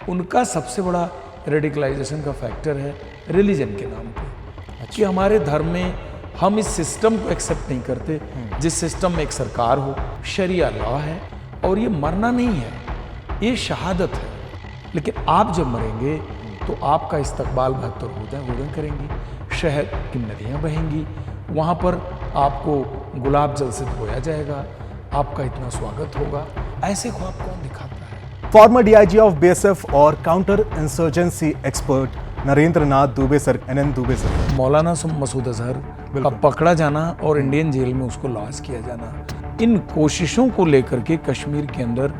उनका सबसे बड़ा रेडिकलाइजेशन का फैक्टर है रिलीजन के नाम पे, कि हमारे धर्म में हम इस सिस्टम को एक्सेप्ट नहीं करते जिस सिस्टम में एक सरकार हो, शरिया लॉ है और ये मरना नहीं है, ये शहादत है। लेकिन आप जब मरेंगे तो आपका इस्तकबाल 72 होगा करेंगी, शहद की नदियाँ बहेंगी, वहाँ पर आपको गुलाब जल से धोया जाएगा, आपका इतना स्वागत होगा। ऐसे ख्वाब कौन दिखाता है? फॉर्मर डीआईजी ऑफ बीएसएफ और counter insurgency expert Narendra Nath Dubey sir, NN Dubey sir. Maulana Masood Azhar का पकड़ा जाना और इंडियन जेल में उसको लॉस किया जाना, इन कोशिशों को लेकर के कश्मीर के अंदर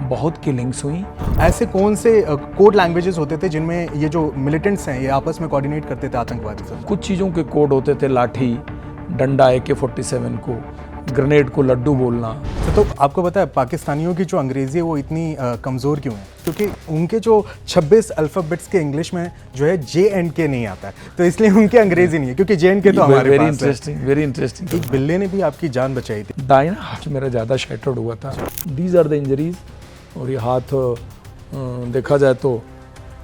बहुत किलिंग्स हुई। ऐसे कौन से कोड लैंग्वेजेस होते थे जिनमें ये जो मिलिटेंट्स हैं ये आपस में कोऑर्डिनेट करते थे आतंकवादी सर? कुछ चीज़ों के कोड होते थे, लाठी, डंडा, AK-47 को, ग्रेनेड को लड्डू बोलना। तो आपको पता है पाकिस्तानियों की जो अंग्रेजी है वो इतनी कमज़ोर क्यों है? क्योंकि उनके जो 26 अल्फ़ाबेट्स के इंग्लिश में जो है JNK नहीं आता है, तो इसलिए उनकी अंग्रेजी नहीं है, क्योंकि JNK तो हमारे पास है। Very interesting. एक बिल्ले ने भी आपकी जान बचाई थी। दाहिना हाथ मेरा ज़्यादा शैटर्ड हुआ था। These are the injuries. और ये हाथ देखा जाए तो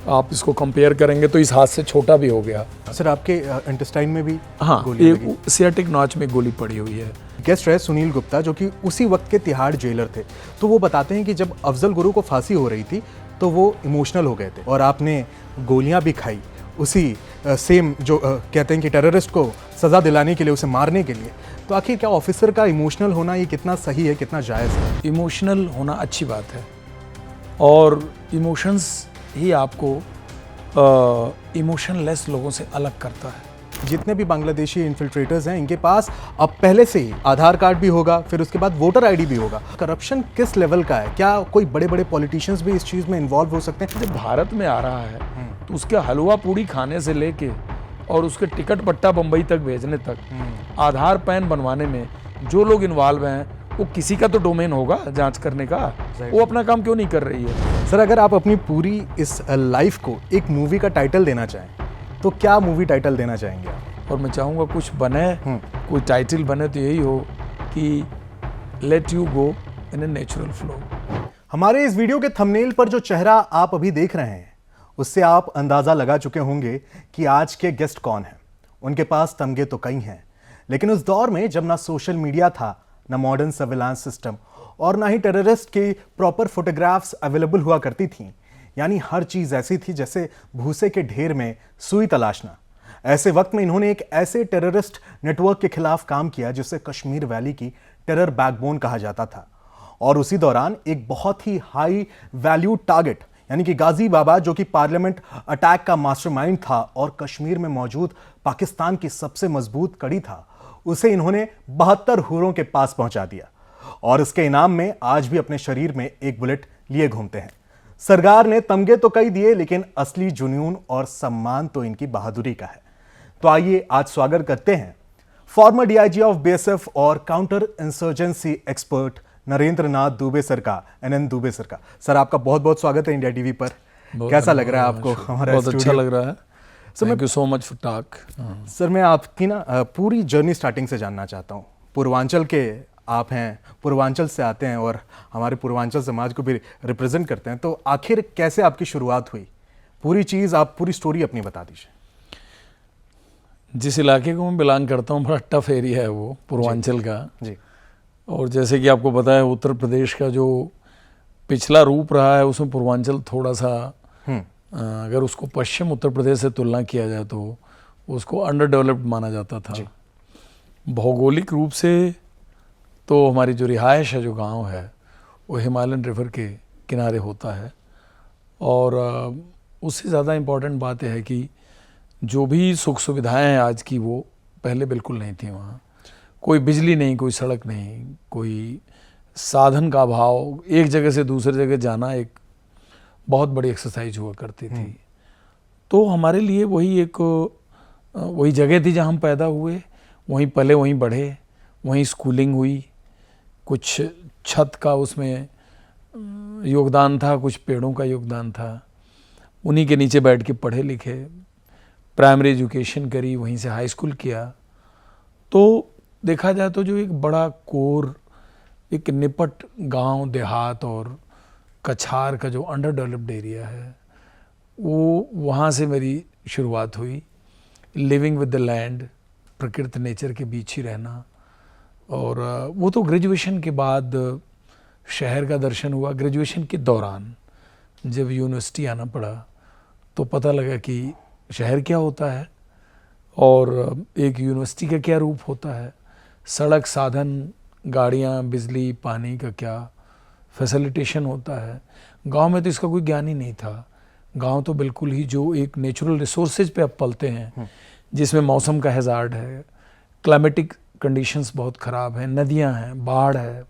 आप इसको कंपेयर करेंगे तो इस हाथ से छोटा भी हो गया। सर आपके इंटेस्टाइन में भी हाँ, गोली लगी? एक सियाटिक नॉच में गोली पड़ी हुई है। गेस्ट रहे सुनील गुप्ता, जो कि उसी वक्त के तिहाड़ जेलर थे। तो वो बताते हैं कि जब अफजल गुरु को फांसी हो रही थी तो वो इमोशनल हो गए थे और आपने गोलियां भी खाई उसी सेम जो कहते हैं कि टेररिस्ट को सज़ा दिलाने के लिए, उसे मारने के लिए। तो आखिर क्या ऑफिसर का इमोशनल होना ये कितना सही है, कितना जायज़ है? इमोशनल होना अच्छी बात है और इमोशंस ही आपको इमोशनलेस लोगों से अलग करता है। जितने भी बांग्लादेशी इन्फिल्ट्रेटर्स हैं इनके पास अब पहले से ही आधार कार्ड भी होगा, फिर उसके बाद वोटर आईडी भी होगा। करप्शन किस लेवल का है? क्या कोई बड़े बड़े पॉलिटिशियंस भी इस चीज़ में इन्वॉल्व हो सकते हैं? जब भारत में आ रहा है तो उसके हलवा पूड़ी खाने से लेके और उसके टिकट पट्टा बम्बई तक भेजने तक, आधार पैन बनवाने में जो लोग इन्वॉल्व हैं वो किसी का तो डोमेन होगा जांच करने का। वो अपना काम क्यों नहीं कर रही है? सर अगर आप अपनी पूरी इस लाइफ को एक मूवी का टाइटल देना चाहें तो क्या मूवी टाइटल देना चाहेंगे आप? और मैं चाहूँगा कुछ बने, कोई टाइटल बने तो यही हो कि let you go in a natural flow. हमारे इस वीडियो के थंबनेल पर जो चेहरा आप अभी देख रहे हैं उससे आप अंदाजा लगा चुके होंगे कि आज के गेस्ट कौन हैं। उनके पास तमगे तो कई हैं, लेकिन उस दौर में जब ना सोशल मीडिया था, ना मॉडर्न सर्विलांस सिस्टम और ना ही टेररिस्ट की प्रॉपर फोटोग्राफ्स अवेलेबल हुआ करती थीं, यानी हर चीज़ ऐसी थी जैसे भूसे के ढेर में सुई तलाशना। ऐसे वक्त में इन्होंने एक ऐसे टेररिस्ट नेटवर्क के खिलाफ काम किया जिसे कश्मीर वैली की टेरर बैकबोन कहा जाता था। और उसी दौरान एक बहुत ही हाई वैल्यू टारगेट यानी कि गाजी बाबा, जो कि पार्लियामेंट अटैक का मास्टरमाइंड था और कश्मीर में मौजूद पाकिस्तान की सबसे मजबूत कड़ी था, उसे इन्होंने 72 हूरों के पास पहुंचा दिया और इसके इनाम में आज भी अपने शरीर में एक बुलेट लिए घूमते हैं। सरकार ने तमगे तो कई दिए, लेकिन असली जुनून और सम्मान तो इनकी बहादुरी का है। तो आइए आज स्वागत करते हैं फॉर्मर डीआईजी ऑफ बीएसएफ और counter insurgency expert Narendra Nath Dubey sir का, NN दुबे सर का। सर आपका बहुत बहुत स्वागत है इंडिया टीवी पर। कैसा लग रहा है आपको हमारा? बहुत अच्छा लग रहा है। Thank you so much for talk. Sir मैं आपकी ना पूरी जर्नी स्टार्टिंग से जानना चाहता हूँ। पूर्वांचल के आप हैं, पूर्वांचल से आते हैं और हमारे पूर्वांचल समाज को भी रिप्रेजेंट करते हैं, तो आखिर कैसे आपकी शुरुआत हुई? पूरी चीज़ आप पूरी स्टोरी अपनी बता दीजिए। जिस इलाके को मैं बिलोंग करता हूँ बड़ा टफ एरिया है वो पूर्वांचल का जी। और जैसे कि आपको पता है उत्तर प्रदेश का जो पिछला रूप रहा है उसमें पूर्वांचल थोड़ा सा अगर उसको पश्चिम उत्तर प्रदेश से तुलना किया जाए तो उसको अंडर डेवलप्ड माना जाता था। भौगोलिक रूप से तो हमारी जो रिहाइश है, जो गांव है, वो हिमालयन रिवर के किनारे होता है और उससे ज़्यादा इम्पॉर्टेंट बात यह है कि जो भी सुख सुविधाएं हैं आज की वो पहले बिल्कुल नहीं थी। वहाँ कोई बिजली नहीं, कोई सड़क नहीं, कोई साधन का अभाव, एक जगह से दूसरे जगह जाना एक बहुत बड़ी एक्सरसाइज हुआ करती थी। तो हमारे लिए वही जगह थी जहाँ हम पैदा हुए, वहीं पले, वहीं बढ़े, वहीं स्कूलिंग हुई। कुछ छत का उसमें योगदान था, कुछ पेड़ों का योगदान था, उन्हीं के नीचे बैठ के पढ़े लिखे, प्राइमरी एजुकेशन करी, वहीं से हाई स्कूल किया। तो देखा जाए तो जो एक बड़ा कोर, एक निपट गांव देहात और कछार का जो अंडर डेवलप्ड एरिया है, वो वहाँ से मेरी शुरुआत हुई, लिविंग विद द लैंड, प्रकृति नेचर के बीच ही रहना। और वो तो ग्रेजुएशन के बाद शहर का दर्शन हुआ। ग्रेजुएशन के दौरान जब यूनिवर्सिटी आना पड़ा तो पता लगा कि शहर क्या होता है और एक यूनिवर्सिटी का क्या रूप होता है, सड़क, साधन, गाड़ियाँ, बिजली, पानी का क्या फैसिलिटेशन होता है। गांव में तो इसका कोई ज्ञान ही नहीं था। गांव तो बिल्कुल ही जो एक नेचुरल रिसोर्सेज पे अब पलते हैं, जिसमें मौसम का हैजार्ड है, क्लाइमेटिक कंडीशंस बहुत ख़राब हैं, नदियां हैं, बाढ़ है,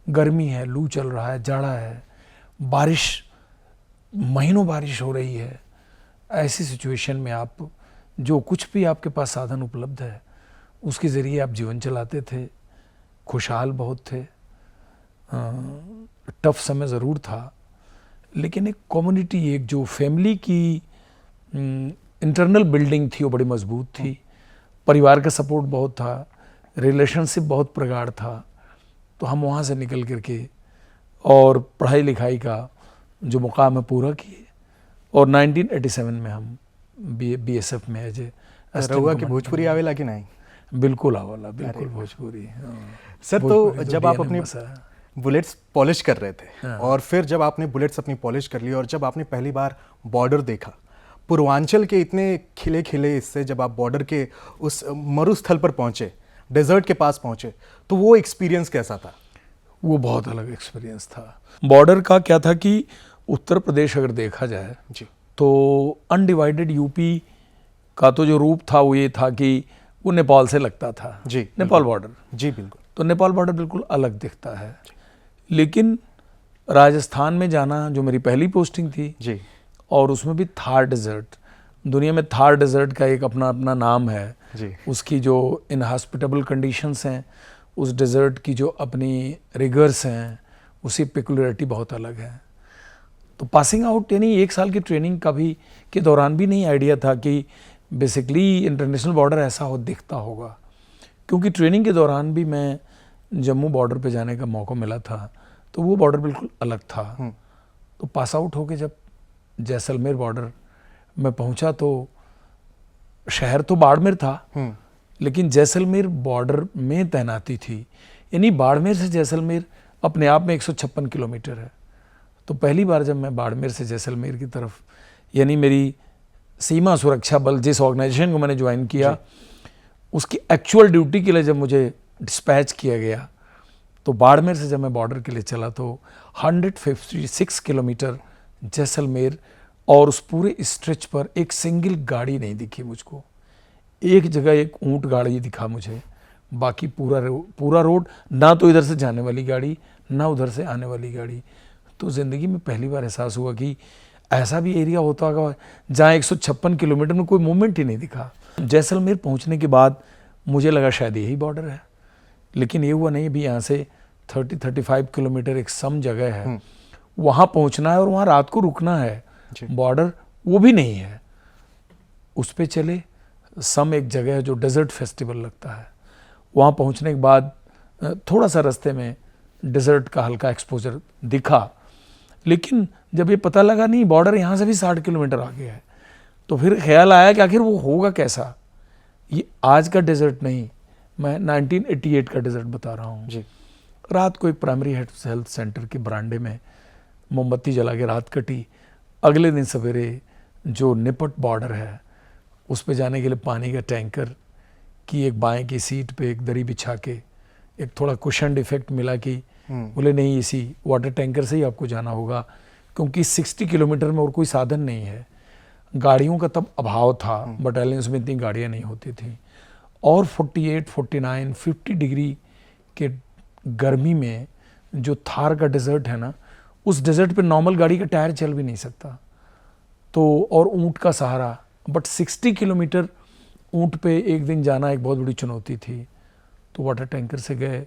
गर्मी है, लू चल रहा है, जाड़ा है, बारिश, महीनों बारिश हो रही है। ऐसी सिचुएशन में आप जो कुछ भी आपके पास साधन उपलब्ध है उसके ज़रिए आप जीवन चलाते थे, खुशहाल बहुत थे। टफ समय ज़रूर था, लेकिन एक कम्युनिटी, एक जो फैमिली की इंटरनल बिल्डिंग थी वो बड़ी मजबूत थी। परिवार का सपोर्ट बहुत था, रिलेशनशिप बहुत प्रगाढ़ था। तो हम वहाँ से निकल करके और पढ़ाई लिखाई का जो मुकाम है पूरा किए और 1987 में हम BSF में एज ए रहुआ की भोजपुरी आवेला कि नहीं? बिल्कुल आवाला, बिल्कुल भोजपुरी। सर तो जब आप अपनी बुलेट्स पॉलिश कर रहे थे और फिर जब आपने बुलेट्स अपनी पॉलिश कर ली और जब आपने पहली बार बॉर्डर देखा, पूर्वांचल के इतने खिले खिले हिस्से, जब आप बॉर्डर के उस मरुस्थल पर पहुंचे, डेजर्ट के पास पहुंचे, तो वो एक्सपीरियंस कैसा था? वो बहुत अलग एक्सपीरियंस था। बॉर्डर का क्या था कि उत्तर प्रदेश अगर देखा जाए जी, तो अनडिवाइडेड यूपी का तो जो रूप था वो ये था कि वो नेपाल से लगता था। जी, नेपाल बॉर्डर। जी बिल्कुल। तो नेपाल बॉर्डर बिल्कुल अलग दिखता है। लेकिन राजस्थान में जाना जो मेरी पहली पोस्टिंग थी जी, और उसमें भी थार डेजर्ट, दुनिया में थार डेजर्ट का एक अपना अपना नाम है जी, उसकी जो इनहॉस्पिटेबल कंडीशंस हैं, उस डेजर्ट की जो अपनी रिगर्स हैं, उसी पेकुलरिटी बहुत अलग है। तो पासिंग आउट यानी 1 साल की ट्रेनिंग का भी के दौरान भी नहीं आइडिया था कि बेसिकली इंटरनेशनल बॉर्डर ऐसा हो दिखता होगा, क्योंकि ट्रेनिंग के दौरान भी मैं जम्मू बॉर्डर पे जाने का मौका मिला था तो वो बॉर्डर बिल्कुल अलग था। तो पास आउट होके जब जैसलमेर बॉर्डर में पहुंचा तो शहर तो बाड़मेर था, लेकिन जैसलमेर बॉर्डर में तैनाती थी। यानी बाड़मेर से जैसलमेर अपने आप में 156 किलोमीटर है। तो पहली बार जब मैं बाड़मेर से जैसलमेर की तरफ, यानी मेरी सीमा सुरक्षा बल जिस ऑर्गेनाइजेशन को मैंने ज्वाइन किया, उसकी एक्चुअल ड्यूटी के लिए जब मुझे डिस्पैच किया गया तो बाड़मेर से जब मैं बॉर्डर के लिए चला तो 156 किलोमीटर जैसलमेर, और उस पूरे स्ट्रेच पर एक सिंगल गाड़ी नहीं दिखी मुझको। एक जगह एक ऊंट गाड़ी दिखा मुझे, बाकी पूरा रोड, ना तो इधर से जाने वाली गाड़ी ना उधर से आने वाली गाड़ी। तो ज़िंदगी में पहली बार एहसास हुआ कि ऐसा भी एरिया होता होगा जहाँ 156 किलोमीटर में कोई मूवमेंट ही नहीं दिखा। जैसलमेर पहुँचने के बाद मुझे लगा शायद यही बॉर्डर है, लेकिन ये हुआ नहीं। भी यहाँ से 30-35 किलोमीटर एक सम जगह है, वहाँ पहुँचना है और वहाँ रात को रुकना है। बॉर्डर वो भी नहीं है। उस पे चले, सम एक जगह है जो डेजर्ट फेस्टिवल लगता है, वहाँ पहुँचने के बाद थोड़ा सा रास्ते में डेजर्ट का हल्का एक्सपोजर दिखा, लेकिन जब ये पता लगा नहीं बॉर्डर यहाँ से भी 60 किलोमीटर आगे है, तो फिर ख्याल आया कि आखिर वो होगा कैसा। ये आज का डेजर्ट नहीं, मैं 1988 का डेजर्ट बता रहा हूँ जी। रात को एक प्राइमरी हेल्थ सेंटर के बरामदे में मोमबत्ती जला के रात कटी। अगले दिन सवेरे जो निपट बॉर्डर है उस पे जाने के लिए पानी का टैंकर की एक बाएं की सीट पे एक दरी बिछा के एक थोड़ा कुशन इफेक्ट मिला कि बोले नहीं इसी वाटर टैंकर से ही आपको जाना होगा, क्योंकि 60 किलोमीटर में और कोई साधन नहीं है। गाड़ियों का तब अभाव था, बटालियंस में इतनी गाड़ियाँ नहीं होती थी, और 48, 49, 50 डिग्री के गर्मी में जो थार का डेजर्ट है ना, उस डेजर्ट पे नॉर्मल गाड़ी का टायर चल भी नहीं सकता। तो और ऊंट का सहारा, बट 60 किलोमीटर ऊंट पे एक दिन जाना एक बहुत बड़ी चुनौती थी। तो वाटर टैंकर से गए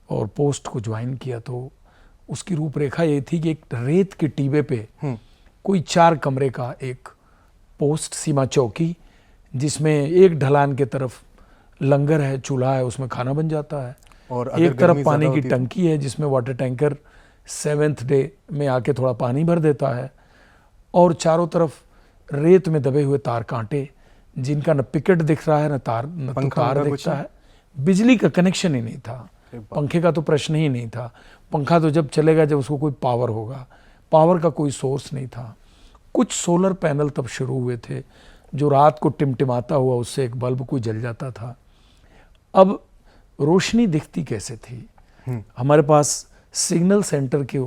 और पोस्ट को ज्वाइन किया। तो उसकी रूपरेखा ये थी कि एक रेत के टीबे पे कोई 4 कमरे का एक पोस्ट, सीमा चौकी, जिसमें एक ढलान के तरफ लंगर है, चूल्हा है, उसमें खाना बन जाता है, और एक तरफ पानी की टंकी है जिसमें वाटर टैंकर 7th डे में आके थोड़ा पानी भर देता है, और चारों तरफ रेत में दबे हुए तार कांटे, जिनका न पिकेट दिख रहा है न तार, न तो तार दिखता है। बिजली का कनेक्शन ही नहीं था, पंखे का तो प्रश्न ही नहीं था। पंखा तो जब चलेगा जब उसको कोई पावर होगा, पावर का कोई सोर्स नहीं था। कुछ सोलर पैनल तब शुरू हुए थे जो रात को टिमटिमाता हुआ उससे एक बल्ब कोई जल जाता था। अब रोशनी दिखती कैसे थी? हमारे पास सिग्नल सेंटर के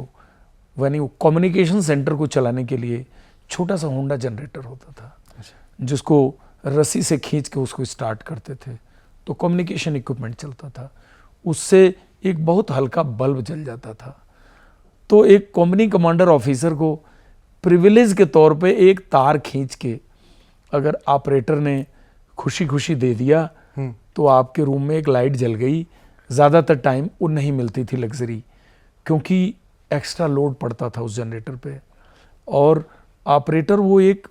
यानी कम्युनिकेशन सेंटर को चलाने के लिए छोटा सा होंडा जनरेटर होता था, जिसको रस्सी से खींच के उसको स्टार्ट करते थे तो कम्युनिकेशन इक्विपमेंट चलता था। उससे एक बहुत हल्का बल्ब जल जाता था। तो एक कंपनी कमांडर ऑफिसर को प्रिविलेज के तौर पे एक तार खींच के अगर ऑपरेटर ने खुशी खुशी दे दिया तो आपके रूम में एक लाइट जल गई। ज़्यादातर टाइम वो नहीं मिलती थी लग्जरी, क्योंकि एक्स्ट्रा लोड पड़ता था उस जनरेटर पे, और ऑपरेटर वो एक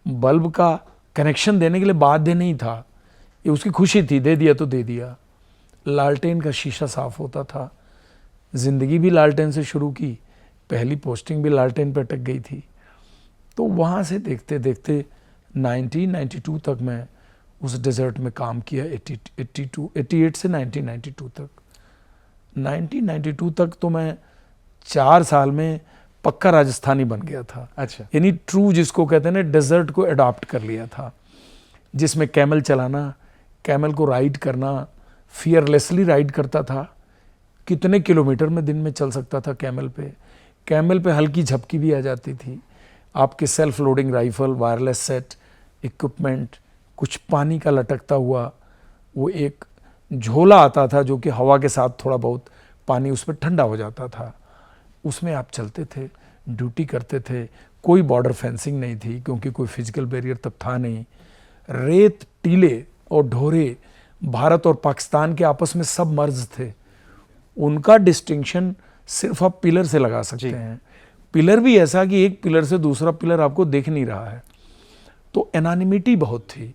बल्ब का कनेक्शन देने के लिए बाध्य नहीं था, ये उसकी खुशी थी, दे दिया तो दे दिया। लालटेन का शीशा साफ होता था। ज़िंदगी भी लालटेन से शुरू की, पहली पोस्टिंग भी लालटेन पे अटक गई थी। तो वहाँ से देखते देखते 1992 तक मैं उस डेजर्ट में काम किया। 88 से 1992 तक। 1992 तक तो मैं 4 साल में पक्का राजस्थानी बन गया था। अच्छा। यानी ट्रू जिसको कहते हैं ना, डेजर्ट को अडॉप्ट कर लिया था, जिसमें कैमल चलाना, कैमल को राइड करना, फियरलेसली राइड करता था। कितने किलोमीटर में दिन में चल सकता था कैमल पे। कैमल पे हल्की झपकी भी आ जाती थी। आपके self loading rifle, wireless set, equipment, कुछ पानी का लटकता हुआ वो एक झोला आता था जो कि हवा के साथ थोड़ा बहुत पानी उस पर ठंडा हो जाता था। उसमें आप चलते थे, ड्यूटी करते थे। कोई बॉर्डर फेंसिंग नहीं थी क्योंकि कोई फिजिकल बैरियर तब था नहीं। रेत, टीले और ढोरे भारत और पाकिस्तान के आपस में सब मर्ज थे। उनका डिस्टिंक्शन सिर्फ आप पिलर से लगा सकते हैं। पिलर भी ऐसा कि एक पिलर से दूसरा पिलर आपको देख नहीं रहा है। तो एनानिमिटी बहुत थी,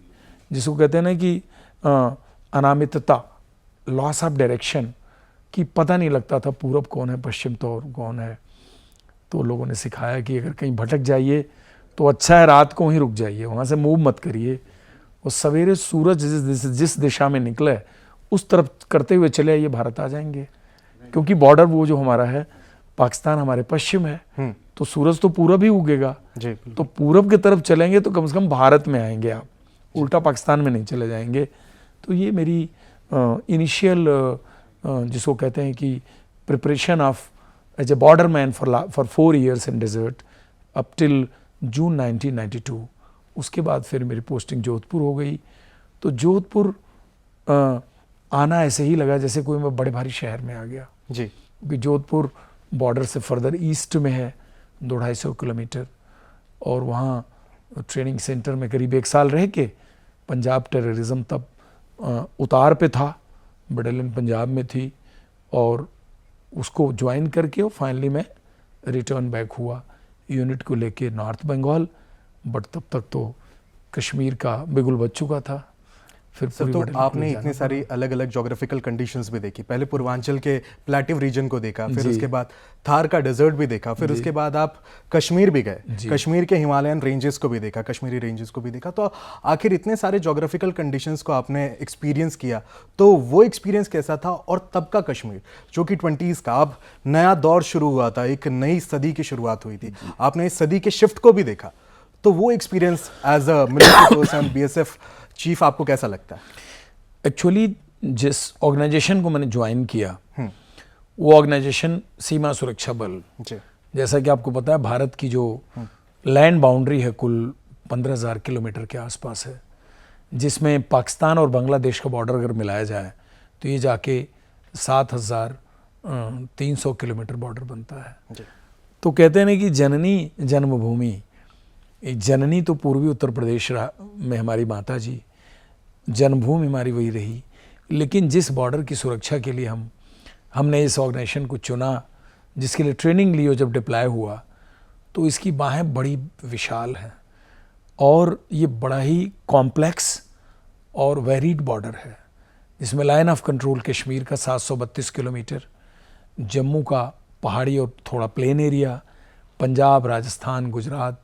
जिसको कहते हैं ना कि अनामितता, लॉस ऑफ डायरेक्शन, कि पता नहीं लगता था पूरब कौन है, पश्चिम तो कौन है। तो लोगों ने सिखाया कि अगर कहीं भटक जाइए तो अच्छा है रात को वहीं रुक जाइए, वहाँ से मूव मत करिए, और सवेरे सूरज जिस दिशा में निकले उस तरफ करते हुए चले आइए, भारत आ जाएंगे। क्योंकि बॉर्डर वो जो हमारा है, पाकिस्तान हमारे पश्चिम है, तो सूरज तो पूरब ही उगेगा, तो पूरब की तरफ चलेंगे तो कम से कम भारत में आएंगे आप, उल्टा पाकिस्तान में नहीं चले जाएंगे। तो ये मेरी इनिशियल जिसको कहते हैं कि preparation of as a border man for 4 years in desert up till June 1992। उसके बाद फिर मेरी पोस्टिंग जोधपुर हो गई। तो जोधपुर आना ऐसे ही लगा जैसे कोई मैं बड़े भारी शहर में आ गया जी, क्योंकि जोधपुर बॉर्डर से फर्दर ईस्ट में है 200-250 किलोमीटर, और वहाँ ट्रेनिंग सेंटर में करीब 1 साल रह के पंजाब टेररिज्म तब उतार पे था, बटालियन पंजाब में थी, और उसको ज्वाइन करके फाइनली मैं रिटर्न बैक हुआ यूनिट को लेके नॉर्थ बंगाल। बट तब तक तो कश्मीर का बिगुल बच चुका था। फिर सर, तो आपने इतनी सारी अलग अलग जोग्राफिकल कंडीशंस भी देखी। पहले पूर्वांचल के प्लेटिव रीजन को देखा, फिर उसके बाद थार का डेजर्ट भी देखा, फिर उसके बाद आप कश्मीर भी गए, कश्मीर के हिमालयन रेंजेस को भी देखा, कश्मीरी रेंजेस को भी देखा। तो आखिर इतने सारे जोग्राफिकल कंडीशंस को आपने एक्सपीरियंस किया, तो वो एक्सपीरियंस कैसा था? और तब का कश्मीर जो कि 20s का, अब नया दौर शुरू हुआ था, एक नई सदी की शुरुआत हुई थी, आपने इस सदी के शिफ्ट को भी देखा, तो वो experience as a military person, BSF chief, आपको कैसा लगता है? एक्चुअली जिस ऑर्गेनाइजेशन को मैंने ज्वाइन किया वो ऑर्गेनाइजेशन सीमा सुरक्षा बल, जैसा कि आपको पता है भारत की जो लैंड बाउंड्री है कुल 15,000 किलोमीटर के आसपास है, जिसमें पाकिस्तान और बांग्लादेश का बॉर्डर अगर मिलाया जाए तो ये जाके 7,300 किलोमीटर बॉर्डर बनता है। तो कहते हैं ना कि जननी जन्मभूमि, जननी तो पूर्वी उत्तर प्रदेश में हमारी माता जी, जन्मभूमि हमारी वही रही। लेकिन जिस बॉर्डर की सुरक्षा के लिए हमने इस ऑर्गेनाइजेशन को चुना, जिसके लिए ट्रेनिंग ली और जब डिप्लॉय हुआ, तो इसकी बाहें बड़ी विशाल हैं और ये बड़ा ही कॉम्प्लेक्स और वेरीड बॉर्डर है, जिसमें लाइन ऑफ कंट्रोल कश्मीर का 732 किलोमीटर, जम्मू का पहाड़ी और थोड़ा plain area, Punjab, Rajasthan, Gujarat,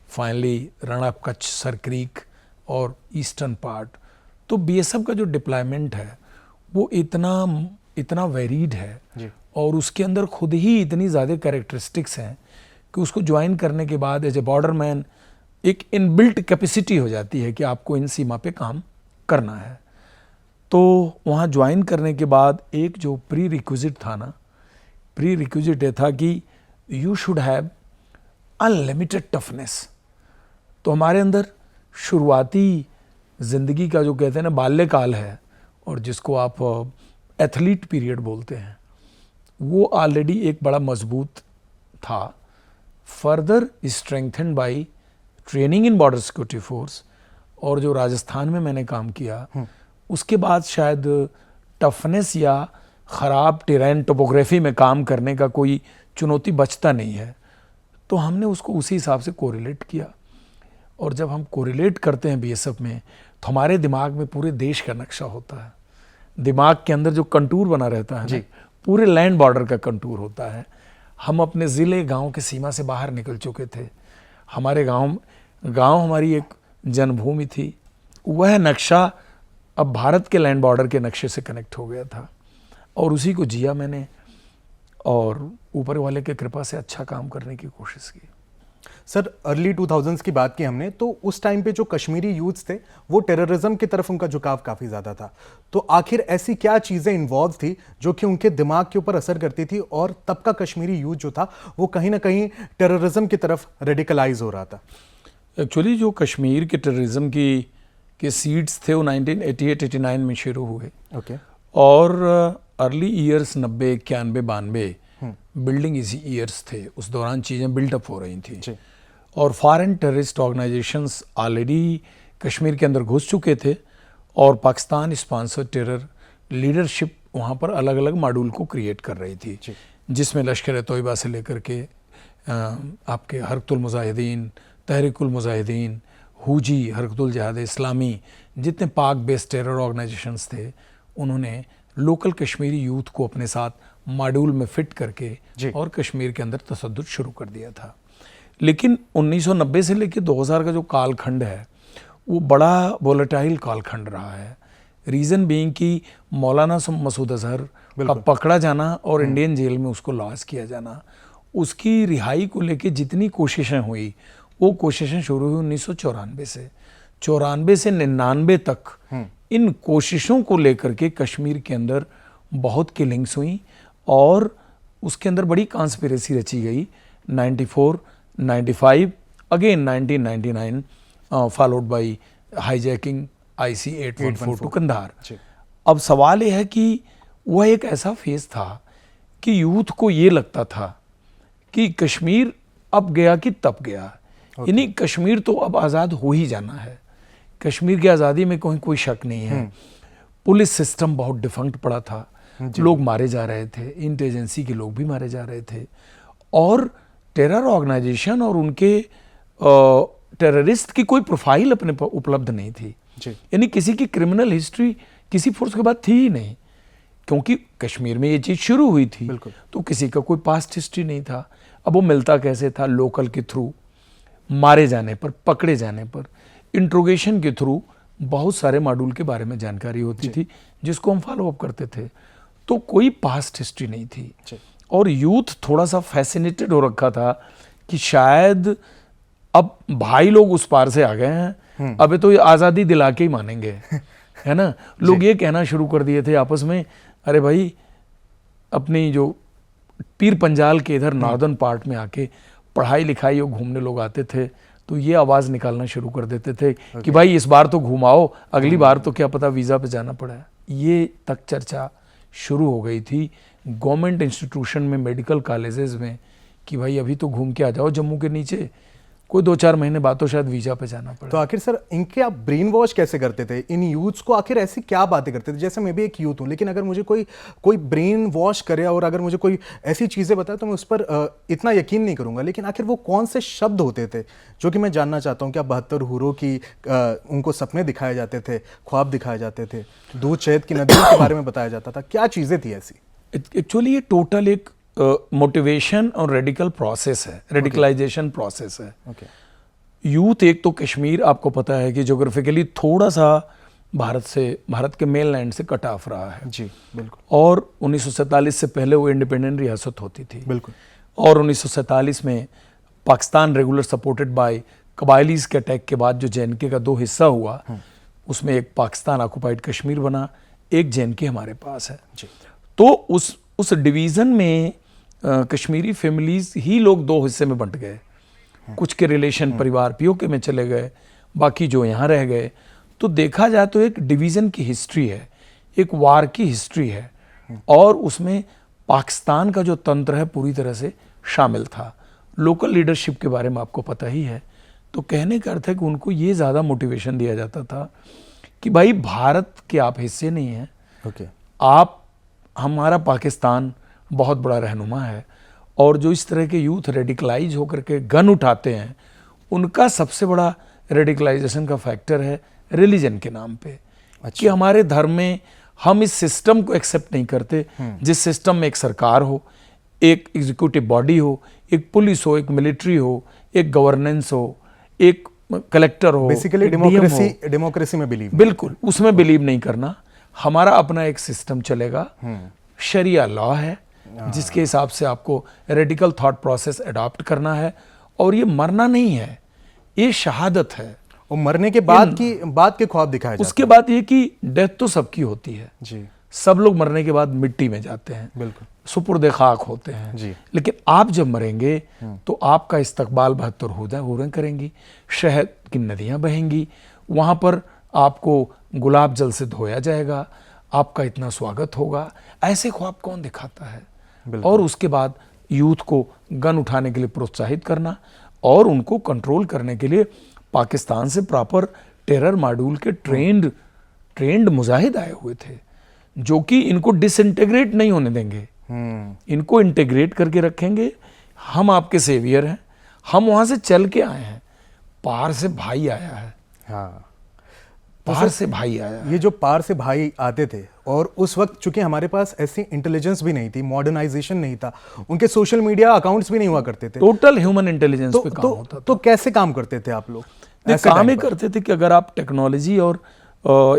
finally Rann of Kutch, sir creek और ईस्टर्न पार्ट। तो बीएसएफ का जो डिप्लॉयमेंट है वो इतना वेरीड है जी। और उसके अंदर खुद ही इतनी ज़्यादा कैरेक्टरिस्टिक्स हैं कि उसको ज्वाइन करने के बाद एज ए बॉर्डर मैन एक इनबिल्ट कैपेसिटी हो जाती है कि आपको इन सीमा पे काम करना है। तो वहाँ ज्वाइन करने के बाद एक जो प्री रिक्विजिट था ना, प्री रिक्विजिट ये था कि you should have unlimited toughness. तो हमारे अंदर शुरुआती ज़िंदगी का जो कहते हैं ना बाल्यकाल है और जिसको आप एथलीट पीरियड बोलते हैं, वो ऑलरेडी एक बड़ा मजबूत था। Further strengthened by training in border security force, और जो राजस्थान में मैंने काम किया उसके बाद शायद टफनेस या ख़राब टेरेन टोपोग्राफी में काम करने का कोई चुनौती बचता नहीं है। तो हमने उसको उसी हिसाब से कोरिलेट किया, और जब हम कोरिलेट करते हैं बीएसएफ में तो हमारे दिमाग में पूरे देश का नक्शा होता है। दिमाग के अंदर जो कंटूर बना रहता है ना, पूरे लैंड बॉर्डर का कंटूर होता है। हम अपने ज़िले गांव के सीमा से बाहर निकल चुके थे। हमारे गांव हमारी एक जन्मभूमि थी। वह नक्शा अब भारत के लैंड बॉर्डर के नक्शे से कनेक्ट हो गया था और उसी को जिया मैंने, और ऊपर वाले के कृपा से अच्छा काम करने की कोशिश की। सर, अर्ली 2000s की बात की हमने, तो उस टाइम पे जो कश्मीरी यूथ्स थे वो टेररिज्म की तरफ उनका झुकाव काफ़ी ज़्यादा था। तो आखिर ऐसी क्या चीज़ें इन्वॉल्व थी जो कि उनके दिमाग के ऊपर असर करती थी और तब का कश्मीरी यूथ जो था वो कहीं ना कहीं टेररिज्म की तरफ रेडिकलाइज हो रहा था? एक्चुअली जो कश्मीर के टेररिज्म के सीड्स थे वो 1988-89 में शुरू हुए। ओके। और अर्ली ईयर्स 90, 91, 92 बिल्डिंग इसी ईयर्स थे। उस दौरान चीज़ें बिल्डअप हो रही थी और foreign terrorist organisations already Kashmir के अंदर घुस चुके थे और पाकिस्तान स्पॉन्सर टेरर लीडरशिप वहाँ पर अलग अलग मॉड्यूल को क्रिएट कर रही थी, जिसमें लश्कर तोयबा से लेकर के आपके हरकतुल मुजाहिदीन, तहरीकुल मुजाहिदीन, हुजी, हरकतुल जिहाद इस्लामी, जितने पाक बेस्ड टेरर ऑर्गेनाइजेशंस थे, उन्होंने लोकल कश्मीरी यूथ को अपने साथ मॉड्यूल में फिट करके और कश्मीर के अंदर तसद्दुद शुरू कर दिया था। लेकिन 1990 से लेकर 2000 का जो कालखंड है वो बड़ा वोलेटाइल कालखंड रहा है। रीज़न बीइंग कि मौलाना मसूद अजहर का पकड़ा जाना और इंडियन जेल में उसको लॉस किया जाना, उसकी रिहाई को लेकर जितनी कोशिशें हुई वो कोशिशें शुरू हुई 1994 से। 94 से 99 तक इन कोशिशों को लेकर के कश्मीर के अंदर बहुत किलिंग्स हुई और उसके अंदर बड़ी कॉन्स्पिरेसी रची गई। 94, 95, again 1999 followed by hijacking IC 814 to Kandahar. अब सवाल यह है कि वह एक ऐसा फेज था कि यूथ को ये लगता था कि कश्मीर अब गया कि तब गया, यानी कश्मीर तो अब आज़ाद हो ही जाना है। कश्मीर की आज़ादी में कोई शक नहीं है। पुलिस सिस्टम बहुत डिफंक्ट पड़ा था, लोग मारे जा रहे थे, इंटेलिजेंसी के लोग भी मारे जा रहे थे और टेरर ऑर्गेनाइजेशन और उनके टेररिस्ट की कोई प्रोफाइल अपने पर उपलब्ध नहीं थी। यानी किसी की क्रिमिनल हिस्ट्री किसी फोर्स के बाद थी ही नहीं, क्योंकि कश्मीर में ये चीज़ शुरू हुई थी तो किसी का कोई पास्ट हिस्ट्री नहीं था। अब वो मिलता कैसे था? लोकल के थ्रू, मारे जाने पर, पकड़े जाने पर, इंट्रोगेशन के थ्रू बहुत सारे मॉड्यूल के बारे में जानकारी होती थी जिसको हम फॉलो अप करते थे। तो कोई पास्ट हिस्ट्री नहीं थी और यूथ थोड़ा सा फैसिनेटेड हो रखा था कि शायद अब भाई लोग उस पार से आ गए हैं, अबे तो ये आज़ादी दिला के ही मानेंगे, है ना। लोग ये कहना शुरू कर दिए थे आपस में, अरे भाई अपनी जो पीर पंजाल के इधर नॉर्दर्न पार्ट में आके पढ़ाई लिखाई और घूमने लोग आते थे तो ये आवाज़ निकालना शुरू कर देते थे कि भाई इस बार तो घुमाओ, अगली बार तो क्या पता वीज़ा पे जाना पड़ा है। ये तक चर्चा शुरू हो गई थी गवर्नमेंट इंस्टीट्यूशन में, मेडिकल कॉलेजेस में कि भाई अभी तो घूम के आ जाओ जम्मू के नीचे, कोई 2-4 महीने बाद तो शायद वीज़ा पे जाना पड़े। तो आखिर सर इनके आप ब्रेन वॉश कैसे करते थे इन यूथ्स को? आखिर ऐसी क्या बातें करते थे? जैसे मैं भी एक यूथ हूँ, लेकिन अगर मुझे कोई ब्रेन वॉश करे और अगर मुझे कोई ऐसी चीज़ें बताए तो मैं उस पर इतना यकीन नहीं करूँगा। लेकिन आखिर वो कौन से शब्द होते थे जो कि मैं जानना चाहता हूँ। क्या 72 हूरों की उनको सपने दिखाए जाते थे, ख्वाब दिखाए जाते थे, दूध शहद की नदियों के बारे में बताया जाता था? क्या चीज़ें थी ऐसी? एक्चुअली ये टोटल एक मोटिवेशन और रेडिकल प्रोसेस है, रेडिकलाइजेशन प्रोसेस है। यूथ एक तो कश्मीर आपको पता है कि ज्योग्राफिकली थोड़ा सा भारत के मेन लैंड से कट ऑफ रहा है जी बिल्कुल। और 1947 से पहले वो इंडिपेंडेंट रियासत होती थी बिल्कुल। और 1947 में पाकिस्तान रेगुलर सपोर्टेड बाय कबायलीज के अटैक के बाद जो जेएनके का 2 हिस्सा हुआ, उसमें एक पाकिस्तान ऑक्युपाइड कश्मीर बना, एक जेएनके हमारे पास है जी। तो उस डिवीज़न में कश्मीरी फैमिलीज ही लोग 2 हिस्से में बंट गए। कुछ के रिलेशन परिवार पीओके में चले गए, बाकी जो यहाँ रह गए। तो देखा जाए तो एक डिवीज़न की हिस्ट्री है, एक वार की हिस्ट्री है और उसमें पाकिस्तान का जो तंत्र है पूरी तरह से शामिल था। लोकल लीडरशिप के बारे में आपको पता ही है। तो कहने का अर्थ है कि उनको ये ज़्यादा मोटिवेशन दिया जाता था कि भाई भारत के आप हिस्से नहीं हैं, ओके। आप हमारा पाकिस्तान बहुत बड़ा रहनुमा है। और जो इस तरह के यूथ रेडिकलाइज होकर के गन उठाते हैं, उनका सबसे बड़ा रेडिकलाइजेशन का फैक्टर है रिलीजन के नाम पे। कि हमारे धर्म में हम इस सिस्टम को एक्सेप्ट नहीं करते जिस सिस्टम में एक सरकार हो, एक एग्जीक्यूटिव बॉडी हो, एक पुलिस हो, एक मिलिट्री हो, एक गवर्नेंस हो, एक कलेक्टर हो, बेसिकली एक DM हो। डेमोक्रेसी में बिलीव। बिल्कुल, उसमें बिलीव नहीं करना। हमारा अपना एक सिस्टम चलेगा, शरिया लॉ है जिसके हिसाब से आपको रेडिकल थॉट प्रोसेस अडॉप्ट करना है और ये मरना नहीं है, ये शहादत है। और मरने के बाद के ख्वाब दिखाए जाते उसके बाद ये कि डेथ तो सबकी होती है जी। सब लोग मरने के बाद मिट्टी में जाते हैं, बिल्कुल सुपुर्द खाक होते हैं जी। लेकिन आप जब मरेंगे तो आपका इस्तकबाल 72 हुरें करेंगी, शहद की नदियां बहेंगी, वहां पर आपको गुलाब जल से धोया जाएगा, आपका इतना स्वागत होगा। ऐसे ख्वाब कौन दिखाता है? और उसके बाद यूथ को गन उठाने के लिए प्रोत्साहित करना और उनको कंट्रोल करने के लिए पाकिस्तान से प्रॉपर टेरर मॉड्यूल के ट्रेंड मुजाहिद आए हुए थे जो कि इनको डिसइंटीग्रेट नहीं होने देंगे, इनको इंटीग्रेट करके रखेंगे। हम आपके सेवियर हैं, हम वहां से चल के आए हैं, पार से भाई आया है। हाँ, पार से भाई आया। ये जो पार से भाई आते थे और उस वक्त चूंकि हमारे पास ऐसी इंटेलिजेंस भी नहीं थी, मॉडर्नाइजेशन नहीं था, उनके सोशल मीडिया अकाउंट्स भी नहीं हुआ करते थे, टोटल ह्यूमन इंटेलिजेंस पे काम होता था। तो कैसे काम करते थे आप लोग? काम ही करते थे कि अगर आप टेक्नोलॉजी और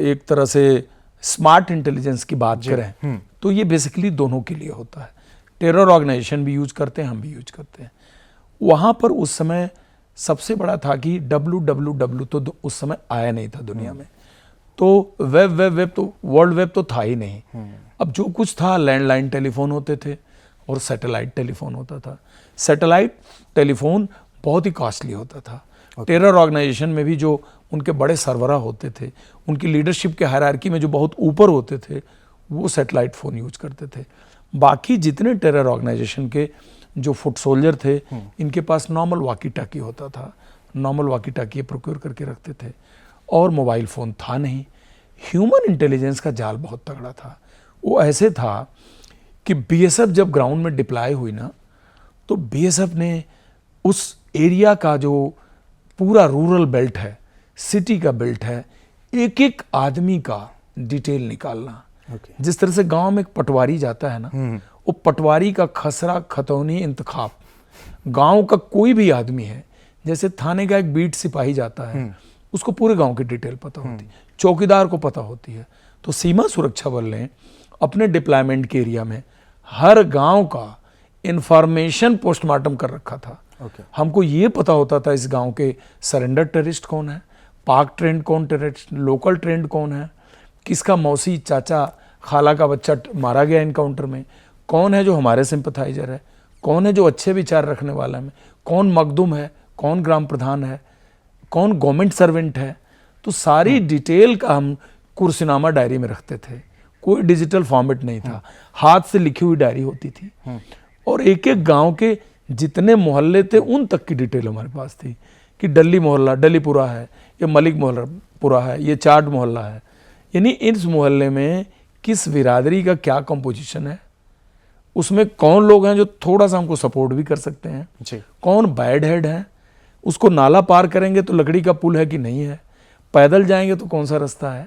एक तरह से स्मार्ट इंटेलिजेंस की बात करें तो ये बेसिकली दोनों के लिए होता है। टेरर ऑर्गेनाइजेशन भी यूज करते हैं, हम भी यूज करते हैं। वहाँ पर उस समय सबसे बड़ा था कि WWW तो उस समय आया नहीं था दुनिया में, तो वेब तो वर्ल्ड वेब तो था ही नहीं। अब जो कुछ था, लैंडलाइन टेलीफोन होते थे और सैटेलाइट टेलीफोन होता था। सैटेलाइट टेलीफोन बहुत ही कॉस्टली होता था। टेरर ऑर्गेनाइजेशन में भी जो उनके बड़े सरबराह होते थे, उनकी लीडरशिप के हायरार्की में जो बहुत ऊपर होते थे, वो सैटेलाइट फ़ोन यूज करते थे। बाकी जितने टेरर ऑर्गेनाइजेशन के जो फुट सोल्जर थे, इनके पास नॉर्मल वॉकी टाकी होता था, नॉर्मल वॉकी टाकी प्रोक्योर करके रखते थे और मोबाइल फ़ोन था नहीं। ह्यूमन इंटेलिजेंस का जाल बहुत तगड़ा था। वो ऐसे था कि BSF जब ग्राउंड में डिप्लॉय हुई ना, तो BSF ने उस एरिया का जो पूरा रूरल बेल्ट है, सिटी का बेल्ट है, एक एक आदमी का डिटेल निकालना। जिस तरह से गांव में एक पटवारी जाता है ना, वो पटवारी का खसरा खतौनी इंतखाब, गांव का कोई भी आदमी है, जैसे थाने का एक बीट सिपाही जाता है, उसको पूरे गांव की डिटेल पता होती है, चौकीदार को पता होती है। तो सीमा सुरक्षा बल ने अपने डिप्लॉयमेंट के एरिया में हर गांव का इंफॉर्मेशन पोस्टमार्टम कर रखा था। हमको ये पता होता था इस गांव के सरेंडर टेररिस्ट कौन है, पाक ट्रेंड कौन टेररिस्ट, लोकल ट्रेंड कौन है, किसका मौसी चाचा खाला का बच्चा मारा गया इनकाउंटर में, कौन है जो हमारे सिंपथाइजर है, कौन है जो अच्छे विचार रखने वाला है, कौन मखदूम है, कौन ग्राम प्रधान है, कौन गवर्नमेंट सर्वेंट है। तो सारी डिटेल का हम कुर्सीनामा डायरी में रखते थे। कोई डिजिटल फॉर्मेट नहीं था, हाथ से लिखी हुई डायरी होती थी। और एक एक गांव के जितने मोहल्ले थे उन तक की डिटेल हमारे पास थी कि डल्ली मोहल्ला डलीपुरा है, ये मलिक मोहल्ला है, ये चाट मोहल्ला है। यानी इस मोहल्ले में किस बिरादरी का क्या कंपोजिशन है, उसमें कौन लोग हैं जो थोड़ा सा हमको सपोर्ट भी कर सकते हैं जी। कौन बैड हेड है, उसको नाला पार करेंगे तो लकड़ी का पुल है कि नहीं है, पैदल जाएंगे तो कौन सा रास्ता है।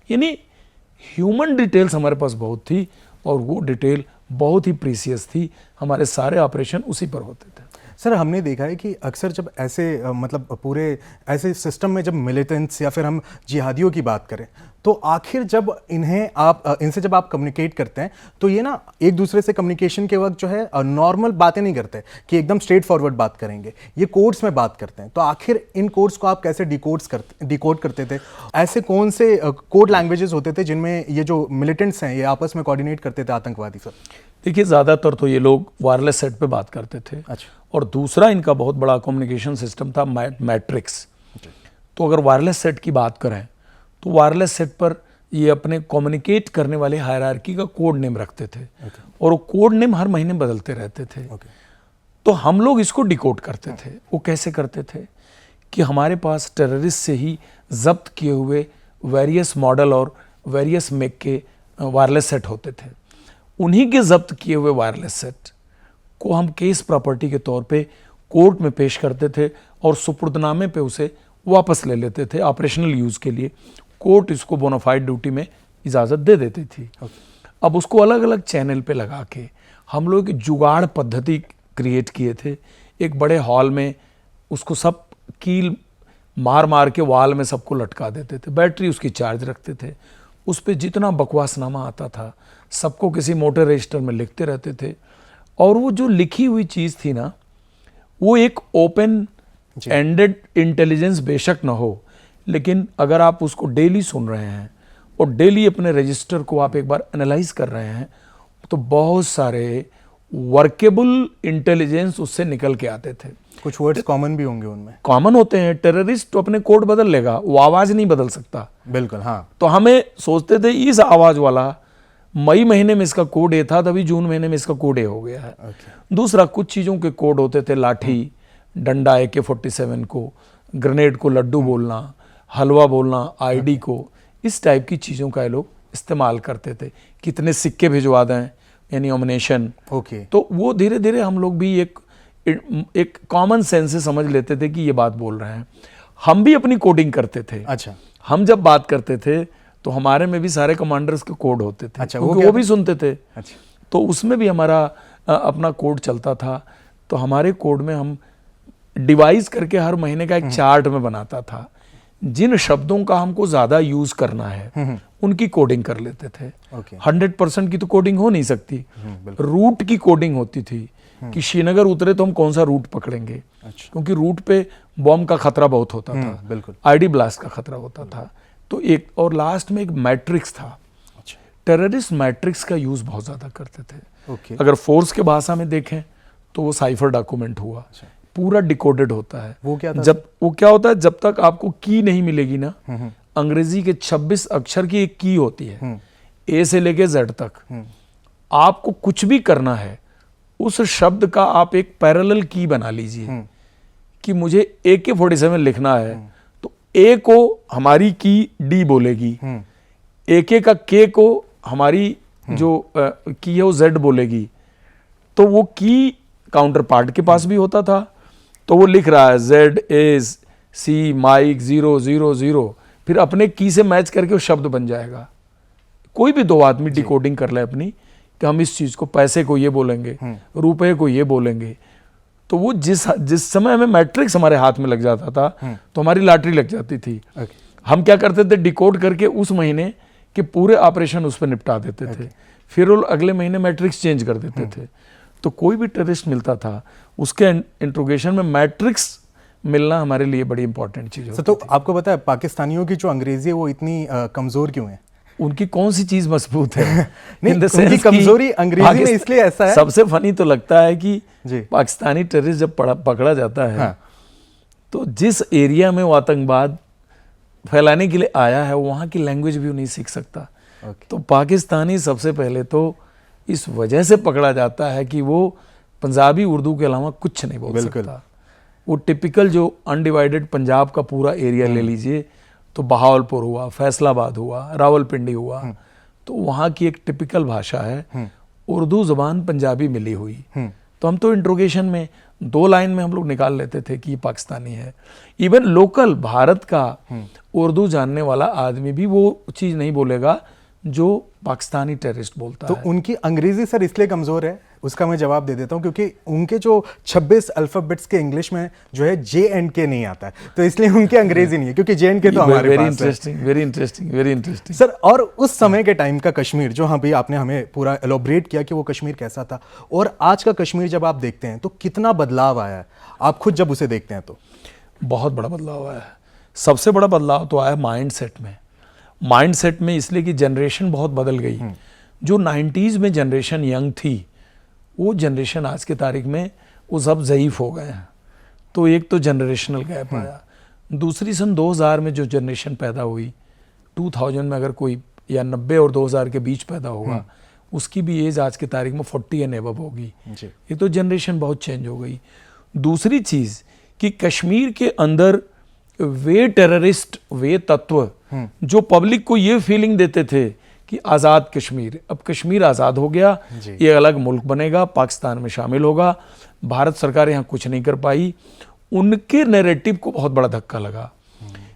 यानी ह्यूमन डिटेल्स हमारे पास बहुत थी और वो डिटेल बहुत ही प्रीसियस थी। हमारे सारे ऑपरेशन उसी पर होते थे। सर हमने देखा है कि अक्सर जब ऐसे मतलब पूरे ऐसे सिस्टम में जब मिलिटेंट्स या फिर हम जिहादियों की बात करें तो आखिर जब इनसे जब आप कम्युनिकेट करते हैं तो ये ना एक दूसरे से कम्युनिकेशन के वक्त जो है नॉर्मल बातें नहीं करते कि एकदम स्ट्रेट फॉरवर्ड बात करेंगे, ये कोड्स में बात करते हैं। तो आखिर इन कोड्स को आप कैसे डिकोड करते थे? ऐसे कौन से कोड लैंग्वेजेस होते थे जिनमें ये जो मिलिटेंट्स हैं ये आपस में कोऑर्डिनेट करते थे आतंकवादी सब? देखिए, ज़्यादातर तो ये लोग वायरलेस सेट पे बात करते थे। अच्छा। और दूसरा इनका बहुत बड़ा कम्युनिकेशन सिस्टम था मैट्रिक्स। तो अगर वायरलेस सेट की बात करें तो वायरलेस सेट पर ये अपने कम्युनिकेट करने वाले हायरार्की का कोड नेम रखते थे। और वो कोड नेम हर महीने बदलते रहते थे। तो हम लोग इसको डिकोड करते थे। वो कैसे करते थे कि हमारे पास टेररिस्ट से ही जब्त किए हुए वेरियस मॉडल और वेरियस मेक के वायरलेस सेट होते थे। उन्हीं के जब्त किए हुए वायरलेस सेट को हम केस प्रॉपर्टी के तौर पे कोर्ट में पेश करते थे और सुपुर्दनामे पे उसे वापस ले लेते थे ऑपरेशनल यूज़ के लिए। कोर्ट इसको बोनाफाइड ड्यूटी में इजाज़त दे देती थी। अब उसको अलग अलग चैनल पे लगा के हम लोग एक जुगाड़ पद्धति क्रिएट किए थे। एक बड़े हॉल में उसको सब कील मार मार के वाल में सबको लटका देते थे। बैटरी उसकी चार्ज रखते थे। उस पर जितना बकवासनामा आता था सबको किसी मोटर रजिस्टर में लिखते रहते थे। और वो जो लिखी हुई चीज़ थी ना, वो एक ओपन एंडेड इंटेलिजेंस बेशक ना हो, लेकिन अगर आप उसको डेली सुन रहे हैं और डेली अपने रजिस्टर को आप एक बार एनालाइज कर रहे हैं तो बहुत सारे वर्केबल इंटेलिजेंस उससे निकल के आते थे। कुछ वर्ड्स कॉमन भी होंगे उनमें। कॉमन होते हैं। टेररिस्ट तो अपने कोड बदल लेगा, वो आवाज़ नहीं बदल सकता। बिल्कुल, हाँ। तो हमें सोचते थे इस आवाज़ वाला मई महीने में इसका कोड ए था, तभी जून महीने में इसका कोड ए हो गया है। दूसरा, कुछ चीज़ों के कोड होते थे। लाठी, डंडा, AK-47 को, ग्रेनेड को लड्डू बोलना, हलवा बोलना, आईडी को, इस टाइप की चीज़ों का ये लोग इस्तेमाल करते थे। कितने सिक्के भिजवा दें, यानी ऑमिनेशन। तो वो धीरे धीरे हम लोग भी एक कॉमन सेंस से समझ लेते थे कि ये बात बोल रहे हैं। हम भी अपनी कोडिंग करते थे। अच्छा। हम जब बात करते थे तो हमारे में भी सारे कमांडर्स के कोड होते थे। अच्छा, क्योंकि वो भी सुनते थे। अच्छा। तो उसमें भी हमारा अपना कोड चलता था। तो हमारे कोड में हम डिवाइस करके हर महीने का एक चार्ट में बनाता था। जिन शब्दों का हमको ज़्यादा यूज़ करना है उनकी कोडिंग कर लेते थे। 100% की तो कोडिंग हो नहीं सकती। रूट की कोडिंग होती थी कि श्रीनगर उतरे तो हम कौन सा रूट पकड़ेंगे। अच्छा। क्योंकि रूट पे बॉम्ब का खतरा बहुत होता था। बिल्कुल। आईडी ब्लास्ट का खतरा होता था। तो एक और लास्ट में एक मैट्रिक्स था। अच्छा। टेररिस्ट मैट्रिक्स का यूज़ बहुत ज़्यादा करते थे। अगर फोर्स के भाषा में देखें तो वो साइफर डॉक्यूमेंट हुआ। अच्छा। पूरा डिकोडेड होता है। वो क्या था? वो क्या होता है, जब तक आपको की नहीं मिलेगी ना, अंग्रेजी के 26 अक्षर की एक की होती है, ए से लेके जेड तक। आपको कुछ भी करना है, उस शब्द का आप एक पैरेलल की बना लीजिए कि मुझे AK-47 लिखना है तो ए को हमारी की डी बोलेगी, AK का के को हमारी जो की है वो जेड बोलेगी। तो वो की काउंटर पार्ट के पास भी होता था। तो वो लिख रहा है ZAC माइक 000, फिर अपने की से मैच करके वो शब्द बन जाएगा। कोई भी दो आदमी डिकोडिंग कर ले अपनी कि हम इस चीज़ को, पैसे को ये बोलेंगे, रुपए को ये बोलेंगे। तो वो जिस समय हमें मैट्रिक्स हमारे हाथ में लग जाता था तो हमारी लॉटरी लग जाती थी। हम क्या करते थे, डिकोड करके उस महीने के पूरे ऑपरेशन उस पर निपटा देते थे। फिर वो अगले महीने मैट्रिक्स चेंज कर देते थे। तो कोई भी टेररिस्ट मिलता था उसके इंट्रोगेशन में मैट्रिक्स मिलना हमारे लिए बड़ी इंपॉर्टेंट चीज़ होती थी। तो आपको पता है पाकिस्तानियों की जो अंग्रेजी है वो इतनी कमज़ोर क्यों है? उनकी कौन सी चीज़ मजबूत है? नहीं, उनकी कमजोरी अंग्रेजी में इसलिए ऐसा है। सबसे फनी तो लगता है कि पाकिस्तानी टेररिस्ट जब पकड़ा जाता है तो जिस एरिया में वो आतंकवाद फैलाने के लिए आया है वहाँ की लैंग्वेज भी वो नहीं सीख सकता। तो पाकिस्तानी सबसे पहले तो इस वजह से पकड़ा जाता है कि वो पंजाबी उर्दू के अलावा कुछ नहीं बोल सकता। वो टिपिकल जो अनडिवाइडेड पंजाब का पूरा एरिया ले लीजिए तो बहावलपुर हुआ, फैसलाबाद हुआ, रावलपिंडी हुआ, तो वहाँ की एक टिपिकल भाषा है, उर्दू ज़बान पंजाबी मिली हुई। तो हम तो इंट्रोगेशन में 2 लाइन में हम लोग निकाल लेते थे कि ये पाकिस्तानी है। इवन लोकल भारत का उर्दू जानने वाला आदमी भी वो चीज़ नहीं बोलेगा जो पाकिस्तानी टेररिस्ट बोलता है। तो उनकी अंग्रेजी सर इसलिए कमज़ोर है उसका मैं जवाब दे देता हूँ, क्योंकि उनके जो 26 अल्फाबेट्स के इंग्लिश में जो है J&K नहीं आता है, तो इसलिए उनके अंग्रेजी नहीं है, क्योंकि J&K तो हमारे वेरी पास है। Interesting, very interesting, very interesting. Sir, और उस समय के टाइम का कश्मीर जो भी आपने हमें पूरा एलोब्रेट किया कि वो कश्मीर कैसा था, और आज का कश्मीर जब आप देखते हैं तो कितना बदलाव आया है, आप खुद जब उसे देखते हैं तो? बहुत बड़ा बदलाव आया है। सबसे बड़ा बदलाव तो आया माइंडसेट में। माइंडसेट में इसलिए कि जनरेशन बहुत बदल गई। जो 90s में जनरेशन यंग थी, वो जनरेशन आज के तारीख में वो सब ज़ईफ हो गए हैं। तो एक तो जनरेशनल गैप आया। दूसरी सन 2000 में जो जनरेशन पैदा हुई, 2000 में अगर कोई या 90 और 2000 के बीच पैदा होगा, उसकी भी एज आज के तारीख में 40 एंड एबव होगी। एक तो जनरेशन बहुत चेंज हो गई। दूसरी चीज़ कि कश्मीर के अंदर वे टेररिस्ट, वे तत्व जो पब्लिक को ये फीलिंग देते थे कि आज़ाद कश्मीर, अब कश्मीर आज़ाद हो गया, ये अलग मुल्क बनेगा, पाकिस्तान में शामिल होगा, भारत सरकार यहाँ कुछ नहीं कर पाई, उनके नैरेटिव को बहुत बड़ा धक्का लगा।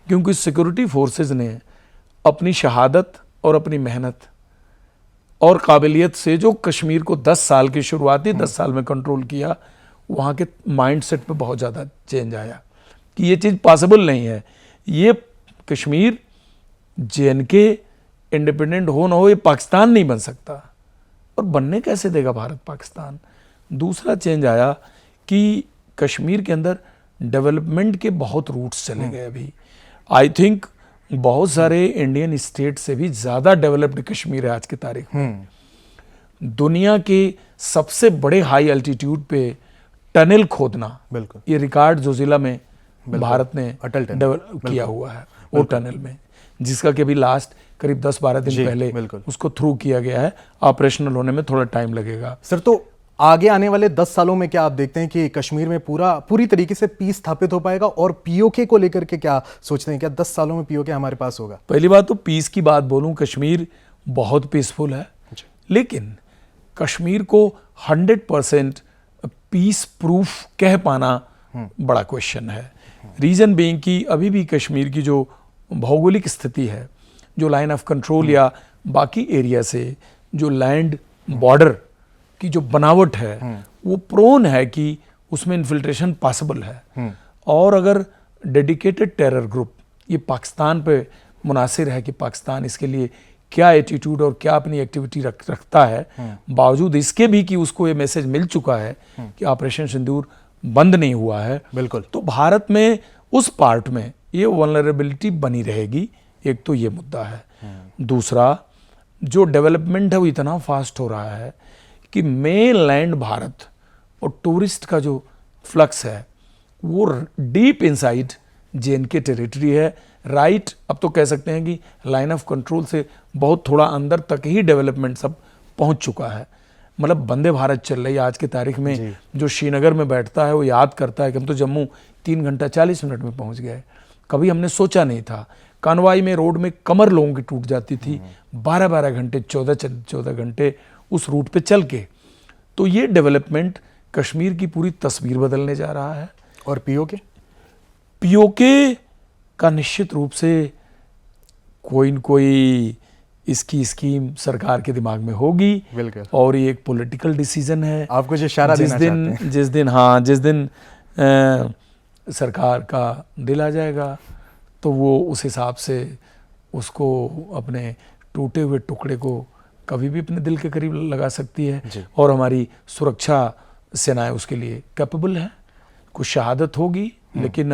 क्योंकि सिक्योरिटी फोर्सेस ने अपनी शहादत और अपनी मेहनत और काबिलियत से जो कश्मीर को 10 साल की शुरुआती 10 साल में कंट्रोल किया, वहाँ के माइंडसेट पे बहुत ज़्यादा चेंज आया कि ये चीज़ पॉसिबल नहीं है। ये कश्मीर J&K इंडिपेंडेंट हो ना हो, ये पाकिस्तान नहीं बन सकता, और बनने कैसे देगा भारत पाकिस्तान। दूसरा चेंज आया कि कश्मीर के अंदर डेवलपमेंट के बहुत रूट्स चले गए। अभी आई थिंक बहुत सारे इंडियन स्टेट से भी ज़्यादा डेवलप्ड कश्मीर है आज की तारीख में। दुनिया के सबसे बड़े हाई एल्टीट्यूड पे टनल खोदना, बिल्कुल, ये रिकॉर्ड जो जिला में भारत ने डेवलप किया हुआ है वो टनल में, जिसका कि अभी लास्ट करीब 10-12 दिन पहले उसको थ्रू किया गया है। ऑपरेशनल होने में थोड़ा टाइम लगेगा। सर, तो आगे आने वाले 10 सालों में क्या आप देखते हैं कि कश्मीर में पूरी तरीके से पीस स्थापित हो पाएगा, और पीओके को लेकर के क्या सोचते हैं, क्या 10 सालों में पीओके हमारे पास होगा? पहली बात तो पीस की बात बोलूं, कश्मीर बहुत पीसफुल है, लेकिन कश्मीर को 100% पीस प्रूफ कह पाना बड़ा क्वेश्चन है। रीजन बीइंग कि अभी भी कश्मीर की जो भौगोलिक स्थिति है, जो लाइन ऑफ कंट्रोल या बाकी एरिया से जो लैंड बॉर्डर की जो बनावट है, वो प्रोन है कि उसमें इन्फिल्ट्रेशन पॉसिबल है। और अगर डेडिकेटेड टेरर ग्रुप ये पाकिस्तान पे मुनासिर है कि पाकिस्तान इसके लिए क्या एटीट्यूड और क्या अपनी एक्टिविटी रखता है, बावजूद इसके भी कि उसको ये मैसेज मिल चुका है कि ऑपरेशन सिंदूर बंद नहीं हुआ है, बिल्कुल, तो भारत में उस पार्ट में ये वल्नरेबिलिटी बनी रहेगी। एक तो ये मुद्दा है। दूसरा, जो डेवलपमेंट है वो इतना फास्ट हो रहा है कि मेन लैंड भारत और टूरिस्ट का जो फ्लक्स है वो डीप इनसाइड J&K टेरिटरी है। राइट, अब तो कह सकते हैं कि लाइन ऑफ कंट्रोल से बहुत थोड़ा अंदर तक ही डेवलपमेंट सब पहुंच चुका है। मतलब वंदे भारत चल रही है आज की तारीख में। जो श्रीनगर में बैठता है वो याद करता है कि हम तो जम्मू 3 घंटा 40 मिनट में पहुंच गए। कभी हमने सोचा नहीं था। कानवाई में रोड में कमर लोगों की टूट जाती थी 12-12 घंटे 14 घंटे उस रूट पे चल के। तो ये डेवलपमेंट कश्मीर की पूरी तस्वीर बदलने जा रहा है। और पीओके का निश्चित रूप से कोई न कोई इसकी स्कीम सरकार के दिमाग में होगी, और ये एक पॉलिटिकल डिसीजन है। आप कुछ इशारा देना चाहते हैं? जिस दिन सरकार का दिल आ जाएगा तो वो उस हिसाब से उसको अपने टूटे हुए टुकड़े को कभी भी अपने दिल के करीब लगा सकती है। और हमारी सुरक्षा सेनाएं उसके लिए कैपेबल है। कुछ शहादत होगी, लेकिन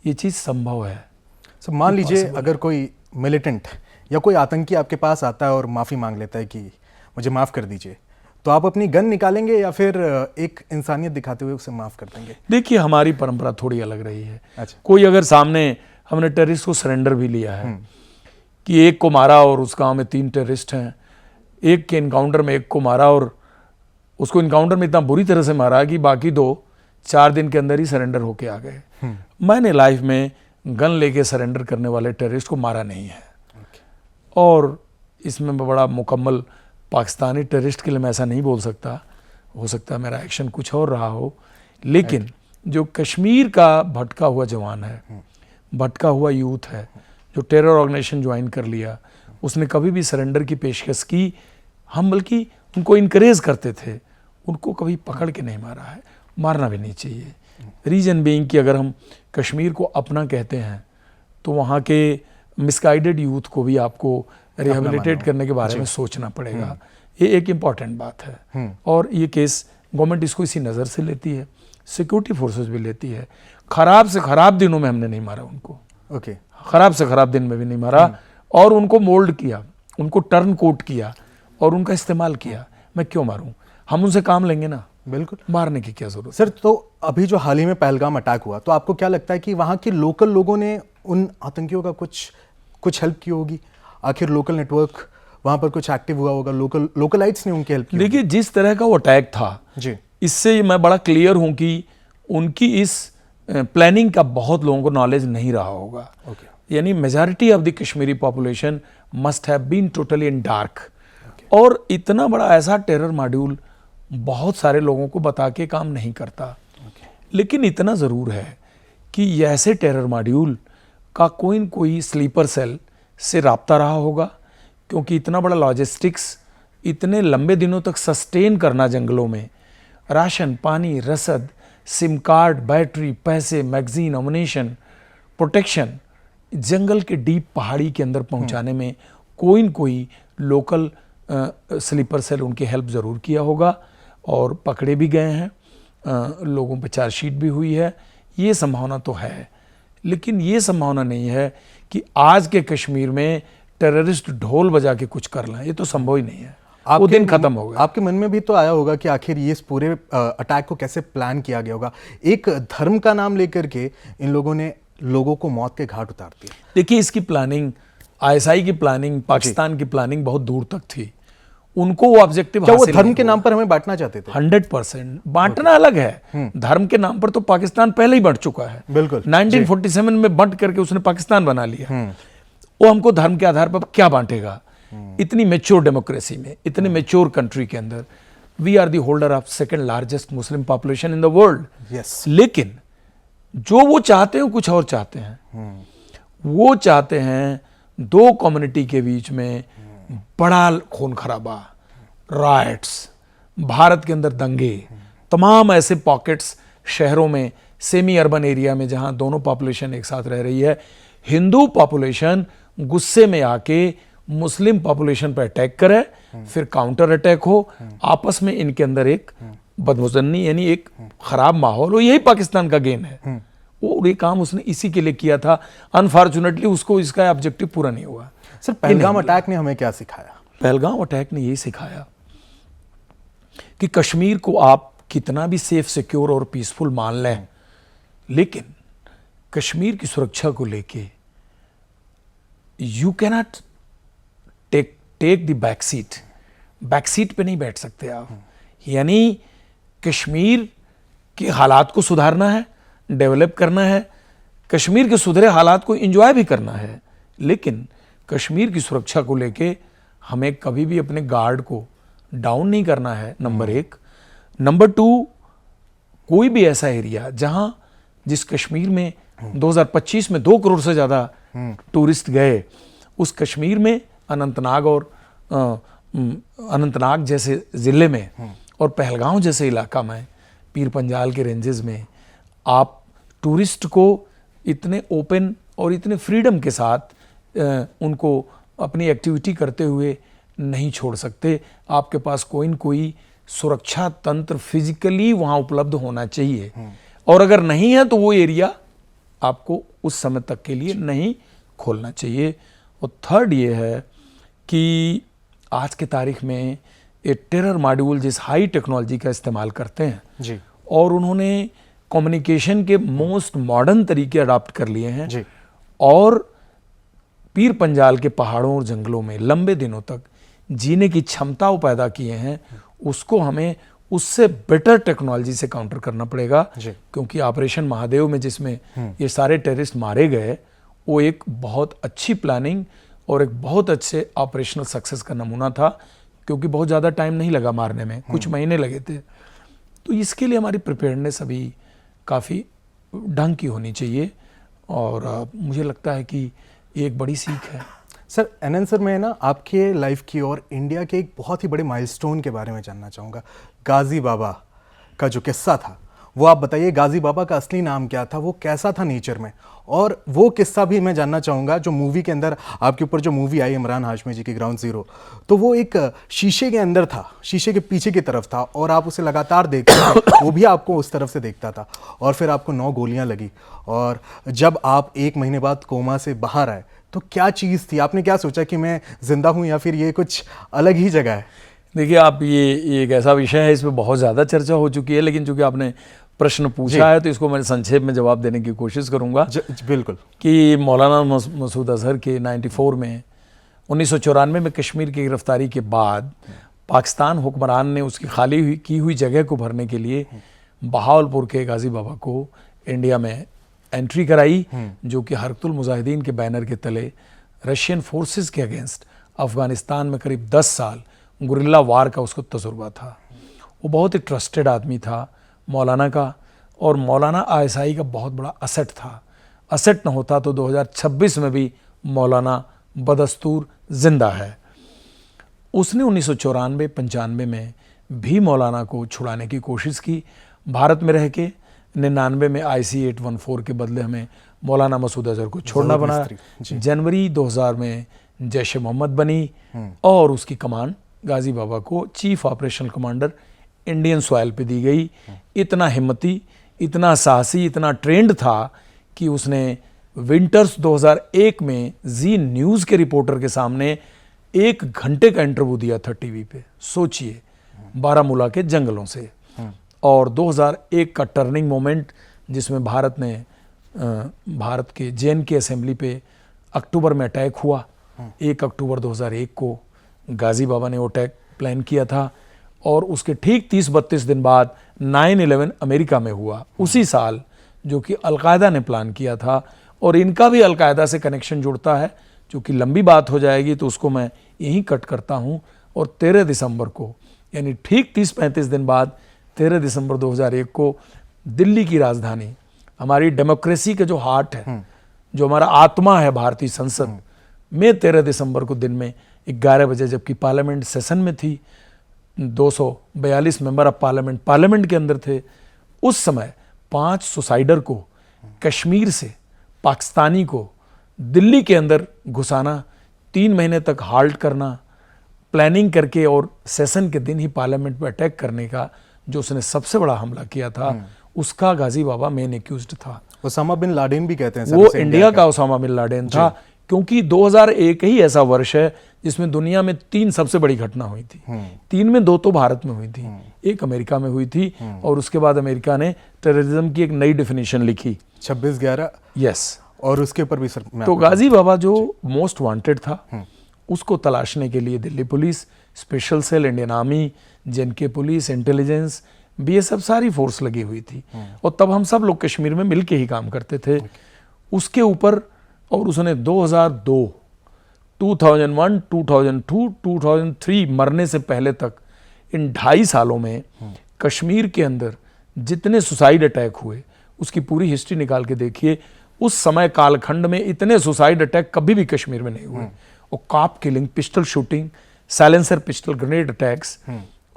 ये चीज़ संभव है। सर, मान लीजिए अगर कोई मिलिटेंट या कोई आतंकी आपके पास आता है और माफ़ी मांग लेता है कि मुझे माफ़ कर दीजिए, तो आप अपनी गन निकालेंगे या फिर एक इंसानियत दिखाते हुए उसे माफ़ कर देंगे? देखिए, हमारी परंपरा थोड़ी अलग रही है। अच्छा। कोई अगर सामने, हमने टेररिस्ट को सरेंडर भी लिया है कि एक को मारा और उस गांव में 3 टेररिस्ट हैं, एक के इनकाउंटर में एक को मारा और उसको इनकाउंटर में इतना बुरी तरह से मारा कि बाकी 2 4 दिन के अंदर ही सरेंडर होके आ गए। मैंने लाइफ में गन लेके सरेंडर करने वाले टेररिस्ट को मारा नहीं है। और इसमें बड़ा मुकम्मल पाकिस्तानी टेररिस्ट के लिए मैं ऐसा नहीं बोल सकता, हो सकता है मेरा एक्शन कुछ और रहा हो। लेकिन जो कश्मीर का भटका हुआ जवान है, भटका हुआ यूथ है, जो टेरर ऑर्गेनाइजेशन ज्वाइन कर लिया, उसने कभी भी सरेंडर की पेशकश की। हम बल्कि उनको इनकरेज करते थे, उनको कभी पकड़ के नहीं मारा है, मारना भी नहीं चाहिए। रीजन बीइंग कि अगर हम कश्मीर को अपना कहते हैं तो वहाँ के मिसगाइडेड यूथ को भी आपको रिहेबिलिटेट करने के बारे में सोचना पड़ेगा। ये एक इम्पॉर्टेंट बात है। और ये केस गवर्नमेंट इसको इसी नज़र से लेती है, सिक्योरिटी फोर्सेस भी लेती है। खराब से खराब दिनों में हमने नहीं मारा उनको, खराब से खराब दिन में भी नहीं मारा, और उनको मोल्ड किया, उनको टर्न कोट किया और उनका इस्तेमाल किया। मैं क्यों मारूं, हम उनसे काम लेंगे ना, बिल्कुल, मारने की क्या जरूरत। सर, तो अभी जो हाल ही में पहलगाम अटैक हुआ, तो आपको क्या लगता है कि वहाँ के लोकल लोगों ने उन आतंकियों का कुछ हेल्प की होगी? आखिर लोकल नेटवर्क वहाँ पर कुछ एक्टिव हुआ होगा, लोकलाइट्स ने उनकी हेल्प की? देखिए, जिस तरह का वो अटैक था जी, इससे मैं बड़ा क्लियर हूं कि उनकी इस प्लानिंग का बहुत लोगों को नॉलेज नहीं रहा होगा। यानी majority of the Kashmiri population must have been totally in dark. और इतना बड़ा ऐसा टेरर मॉड्यूल बहुत सारे लोगों को बता के काम नहीं करता। लेकिन इतना ज़रूर है कि ऐसे टेरर मॉड्यूल का कोई न कोई स्लीपर सेल से राब्ता रहा होगा, क्योंकि इतना बड़ा लॉजिस्टिक्स इतने लंबे दिनों तक सस्टेन करना जंगलों में, राशन पानी, रसद, सिम कार्ड, बैटरी, पैसे, मैगजीन, अमुनेशन, प्रोटेक्शन, जंगल के डीप पहाड़ी के अंदर पहुंचाने में कोई न कोई लोकल स्लीपर सेल उनकी हेल्प ज़रूर किया होगा। और पकड़े भी गए हैं, लोगों पर चार्जशीट भी हुई है। ये संभावना तो है, लेकिन ये संभावना नहीं है कि आज के कश्मीर में टेररिस्ट ढोल बजा के कुछ कर लें। ये तो संभव ही नहीं है, वो दिन खत्म हो गया। आपके मन में भी तो आया होगा कि आखिर ये इस पूरे अटैक को कैसे प्लान किया गया होगा? एक धर्म का नाम लेकर के इन लोगों ने लोगों को मौत के घाट उतार दिया। देखिए, इसकी प्लानिंग, आईएसआई की प्लानिंग, पाकिस्तान की प्लानिंग बहुत दूर तक थी। उनको वो ऑब्जेक्टिव क्या वो धर्म के नाम पर हमें बांटना चाहते थे? 100%। बांटना अलग है, धर्म के नाम पर तो पाकिस्तान पहले ही बढ़ चुका है। बिल्कुल, 1947 में बंट करके उसने पाकिस्तान बना लिया। वो हमको धर्म के आधार पर क्या बांटेगा? इतनी मेच्योर डेमोक्रेसी में, इतने मेच्योर कंट्री के अंदर we are the holder of second largest Muslim population in the world. लेकिन जो वो चाहते हैं कुछ और चाहते हैं। वो चाहते हैं दो कम्युनिटी के बीच में बड़ा खून खराबा, राइट्स, भारत के अंदर दंगे, तमाम ऐसे पॉकेट्स शहरों में, सेमी अर्बन एरिया में जहां दोनों पॉपुलेशन एक साथ रह रही है। हिंदू पॉपुलेशन गुस्से में आके मुस्लिम पॉपुलेशन पर अटैक करे, फिर काउंटर अटैक हो, आपस में इनके अंदर एक बदमुजन्नी यानी एक खराब माहौल हो। यही पाकिस्तान का गेम है। वो ये काम उसने इसी के लिए किया था। अनफॉर्चुनेटली उसको इसका ऑब्जेक्टिव पूरा नहीं हुआ। सर, पहलगाम अटैक ने हमें क्या सिखाया? पहलगाम अटैक ने यही सिखाया कि कश्मीर को आप कितना भी सेफ, सिक्योर और पीसफुल मान लें, लेकिन कश्मीर की सुरक्षा को लेके you cannot take the back seat पे नहीं बैठ सकते आप। यानी कश्मीर के हालात को सुधारना है, डेवलप करना है, कश्मीर के सुधरे हालात को एंजॉय भी करना है, लेकिन कश्मीर की सुरक्षा को लेके हमें कभी भी अपने गार्ड को डाउन नहीं करना है, नंबर 1। नंबर 2, कोई भी ऐसा एरिया जहां जिस कश्मीर में 2025 में 2 करोड़ से ज़्यादा टूरिस्ट गए, उस कश्मीर में अनंतनाग और अनंतनाग जैसे ज़िले में और पहलगाम जैसे इलाका में, पीर पंजाल के रेंजेस में आप टूरिस्ट को इतने ओपन और इतने फ्रीडम के साथ उनको अपनी एक्टिविटी करते हुए नहीं छोड़ सकते। आपके पास कोई न कोई सुरक्षा तंत्र फिजिकली वहाँ उपलब्ध होना चाहिए, और अगर नहीं है तो वो एरिया आपको उस समय तक के लिए नहीं खोलना चाहिए। और थर्ड ये है कि आज के तारीख में ये टेरर मॉड्यूल जिस हाई टेक्नोलॉजी का इस्तेमाल करते हैं जी, और उन्होंने कम्युनिकेशन के मोस्ट मॉडर्न तरीके अडॉप्ट कर लिए हैं जी, और पीर पंजाल के पहाड़ों और जंगलों में लंबे दिनों तक जीने की क्षमता वो पैदा किए हैं, उसको हमें उससे बेटर टेक्नोलॉजी से काउंटर करना पड़ेगा। क्योंकि ऑपरेशन महादेव में जिसमें ये सारे टेररिस्ट मारे गए, वो एक बहुत अच्छी प्लानिंग और एक बहुत अच्छे ऑपरेशनल सक्सेस का नमूना था, क्योंकि बहुत ज़्यादा टाइम नहीं लगा मारने में, कुछ महीने लगे थे। तो इसके लिए हमारी प्रिपेयर्डनेस अभी काफ़ी ढंग की होनी चाहिए, और मुझे लगता है कि ये एक बड़ी सीख है। सर, एनएन सर, मैं ना आपके लाइफ की और इंडिया के एक बहुत ही बड़े माइलस्टोन के बारे में जानना चाहूँगा। गाजी बाबा का जो किस्सा था वो आप बताइए। गाजी बाबा का असली नाम क्या था, वो कैसा था नेचर में, और वो किस्सा भी मैं जानना चाहूँगा। जो मूवी के अंदर आपके ऊपर जो मूवी आई इमरान हाशमी जी की ग्राउंड ज़ीरो, तो वो एक शीशे के अंदर था, शीशे के पीछे की तरफ था, और आप उसे लगातार देखते थे, वो भी आपको उस तरफ से देखता था, और फिर आपको 9 गोलियां लगी, और जब आप 1 महीने बाद कोमा से बाहर आए तो क्या चीज़ थी? आपने क्या सोचा कि मैं जिंदा हूँ या फिर ये कुछ अलग ही जगह है? देखिए, आप ये एक ऐसा विषय है, इस पे बहुत ज़्यादा चर्चा हो चुकी है, लेकिन चूंकि आपने प्रश्न पूछा है तो इसको मैं संक्षेप में जवाब देने की कोशिश करूंगा। बिल्कुल। कि मौलाना मसूद अजहर के 94 में 1994 में कश्मीर की गिरफ्तारी के बाद पाकिस्तान हुक्मरान ने उसकी खाली की हुई जगह को भरने के लिए बहावलपुर के गाजी बाबा को इंडिया में एंट्री कराई, जो कि हरकतुल मुजाहिदीन के बैनर के तले रशियन फोर्सेस के अगेंस्ट अफगानिस्तान में करीब 10 साल गुरिल्ला वार का उसको तजुर्बा था। वो बहुत ही ट्रस्टेड आदमी था मौलाना का, और मौलाना आईएसआई का बहुत बड़ा असेट था। असेट न होता तो 2026 में भी मौलाना बदस्तूर जिंदा है। उसने 1994-95 में भी मौलाना को छुड़ाने की कोशिश की भारत में रह के। 99 में IC 814 के बदले हमें मौलाना मसूद अजहर को छोड़ना बना। जनवरी 2000 में जैश मोहम्मद बनी और उसकी कमांड गाजी बाबा को chief operational commander Indian soil पे दी गई। इतना हिम्मती, इतना साहसी, इतना ट्रेंड था कि उसने विंटर्स 2001 में जी न्यूज़ के रिपोर्टर के सामने 1 घंटे का इंटरव्यू दिया था टीवी पे। सोचिए, बारामूला के जंगलों से। और 2001 का टर्निंग मोमेंट जिसमें भारत ने भारत के JNK असेंबली पे अक्टूबर में अटैक हुआ। 1 अक्टूबर 2001 को गाजी बाबा ने वो अटैक प्लान किया था, और उसके ठीक 30-32 दिन बाद 9/11 अमेरिका में हुआ उसी साल, जो कि अलकायदा ने प्लान किया था। और इनका भी अलकायदा से कनेक्शन जुड़ता है, जो कि लंबी बात हो जाएगी तो उसको मैं यहीं कट करता हूं। और 13 दिसंबर को, यानी ठीक 30-35 दिन बाद 13 दिसंबर 2001 को दिल्ली की राजधानी, हमारी डेमोक्रेसी के जो हार्ट है, जो हमारा आत्मा है भारतीय संसद में, 13 दिसंबर को दिन में 11 बजे, जबकि पार्लियामेंट सेशन में थी, 242 मेंबर ऑफ पार्लियामेंट के अंदर थे उस समय, 5 सुसाइडर को कश्मीर से, पाकिस्तानी को दिल्ली के अंदर घुसाना, 3 महीने तक हाल्ट करना, प्लानिंग करके, और सेशन के दिन ही पार्लियामेंट पे अटैक करने का जो उसने सबसे बड़ा हमला किया था, उसका गाजी बाबा मेन एक्यूज्ड था। ओसामा बिन लादेन भी कहते हैं वो इंडिया का ओसामा बिन लादेन था, क्योंकि 2001 ही ऐसा वर्ष है जिसमें दुनिया में 3 सबसे बड़ी घटना हुई थी। 3 में 2 तो भारत में हुई थी, 1 अमेरिका में हुई थी, और उसके बाद अमेरिका ने टेररिज्म की एक नई डेफिनेशन लिखी 26/11। यस, और उसके ऊपर भी सर तो गाजी बाबा जो मोस्ट वांटेड था, उसको तलाशने के लिए Delhi police, special cell, Indian army, JNK police, intelligence, BSF सारी फोर्स लगी हुई थी। और तब हम सब लोग कश्मीर में मिलके ही काम करते थे उसके ऊपर। और उसने 2002, 2001, 2002, 2003 मरने से पहले तक इन 2.5 सालों में कश्मीर के अंदर जितने सुसाइड अटैक हुए, उसकी पूरी हिस्ट्री निकाल के देखिए। उस समय कालखंड में इतने सुसाइड अटैक कभी भी कश्मीर में नहीं हुए। और cop killing, pistol shooting, silencer pistol grenade attacks.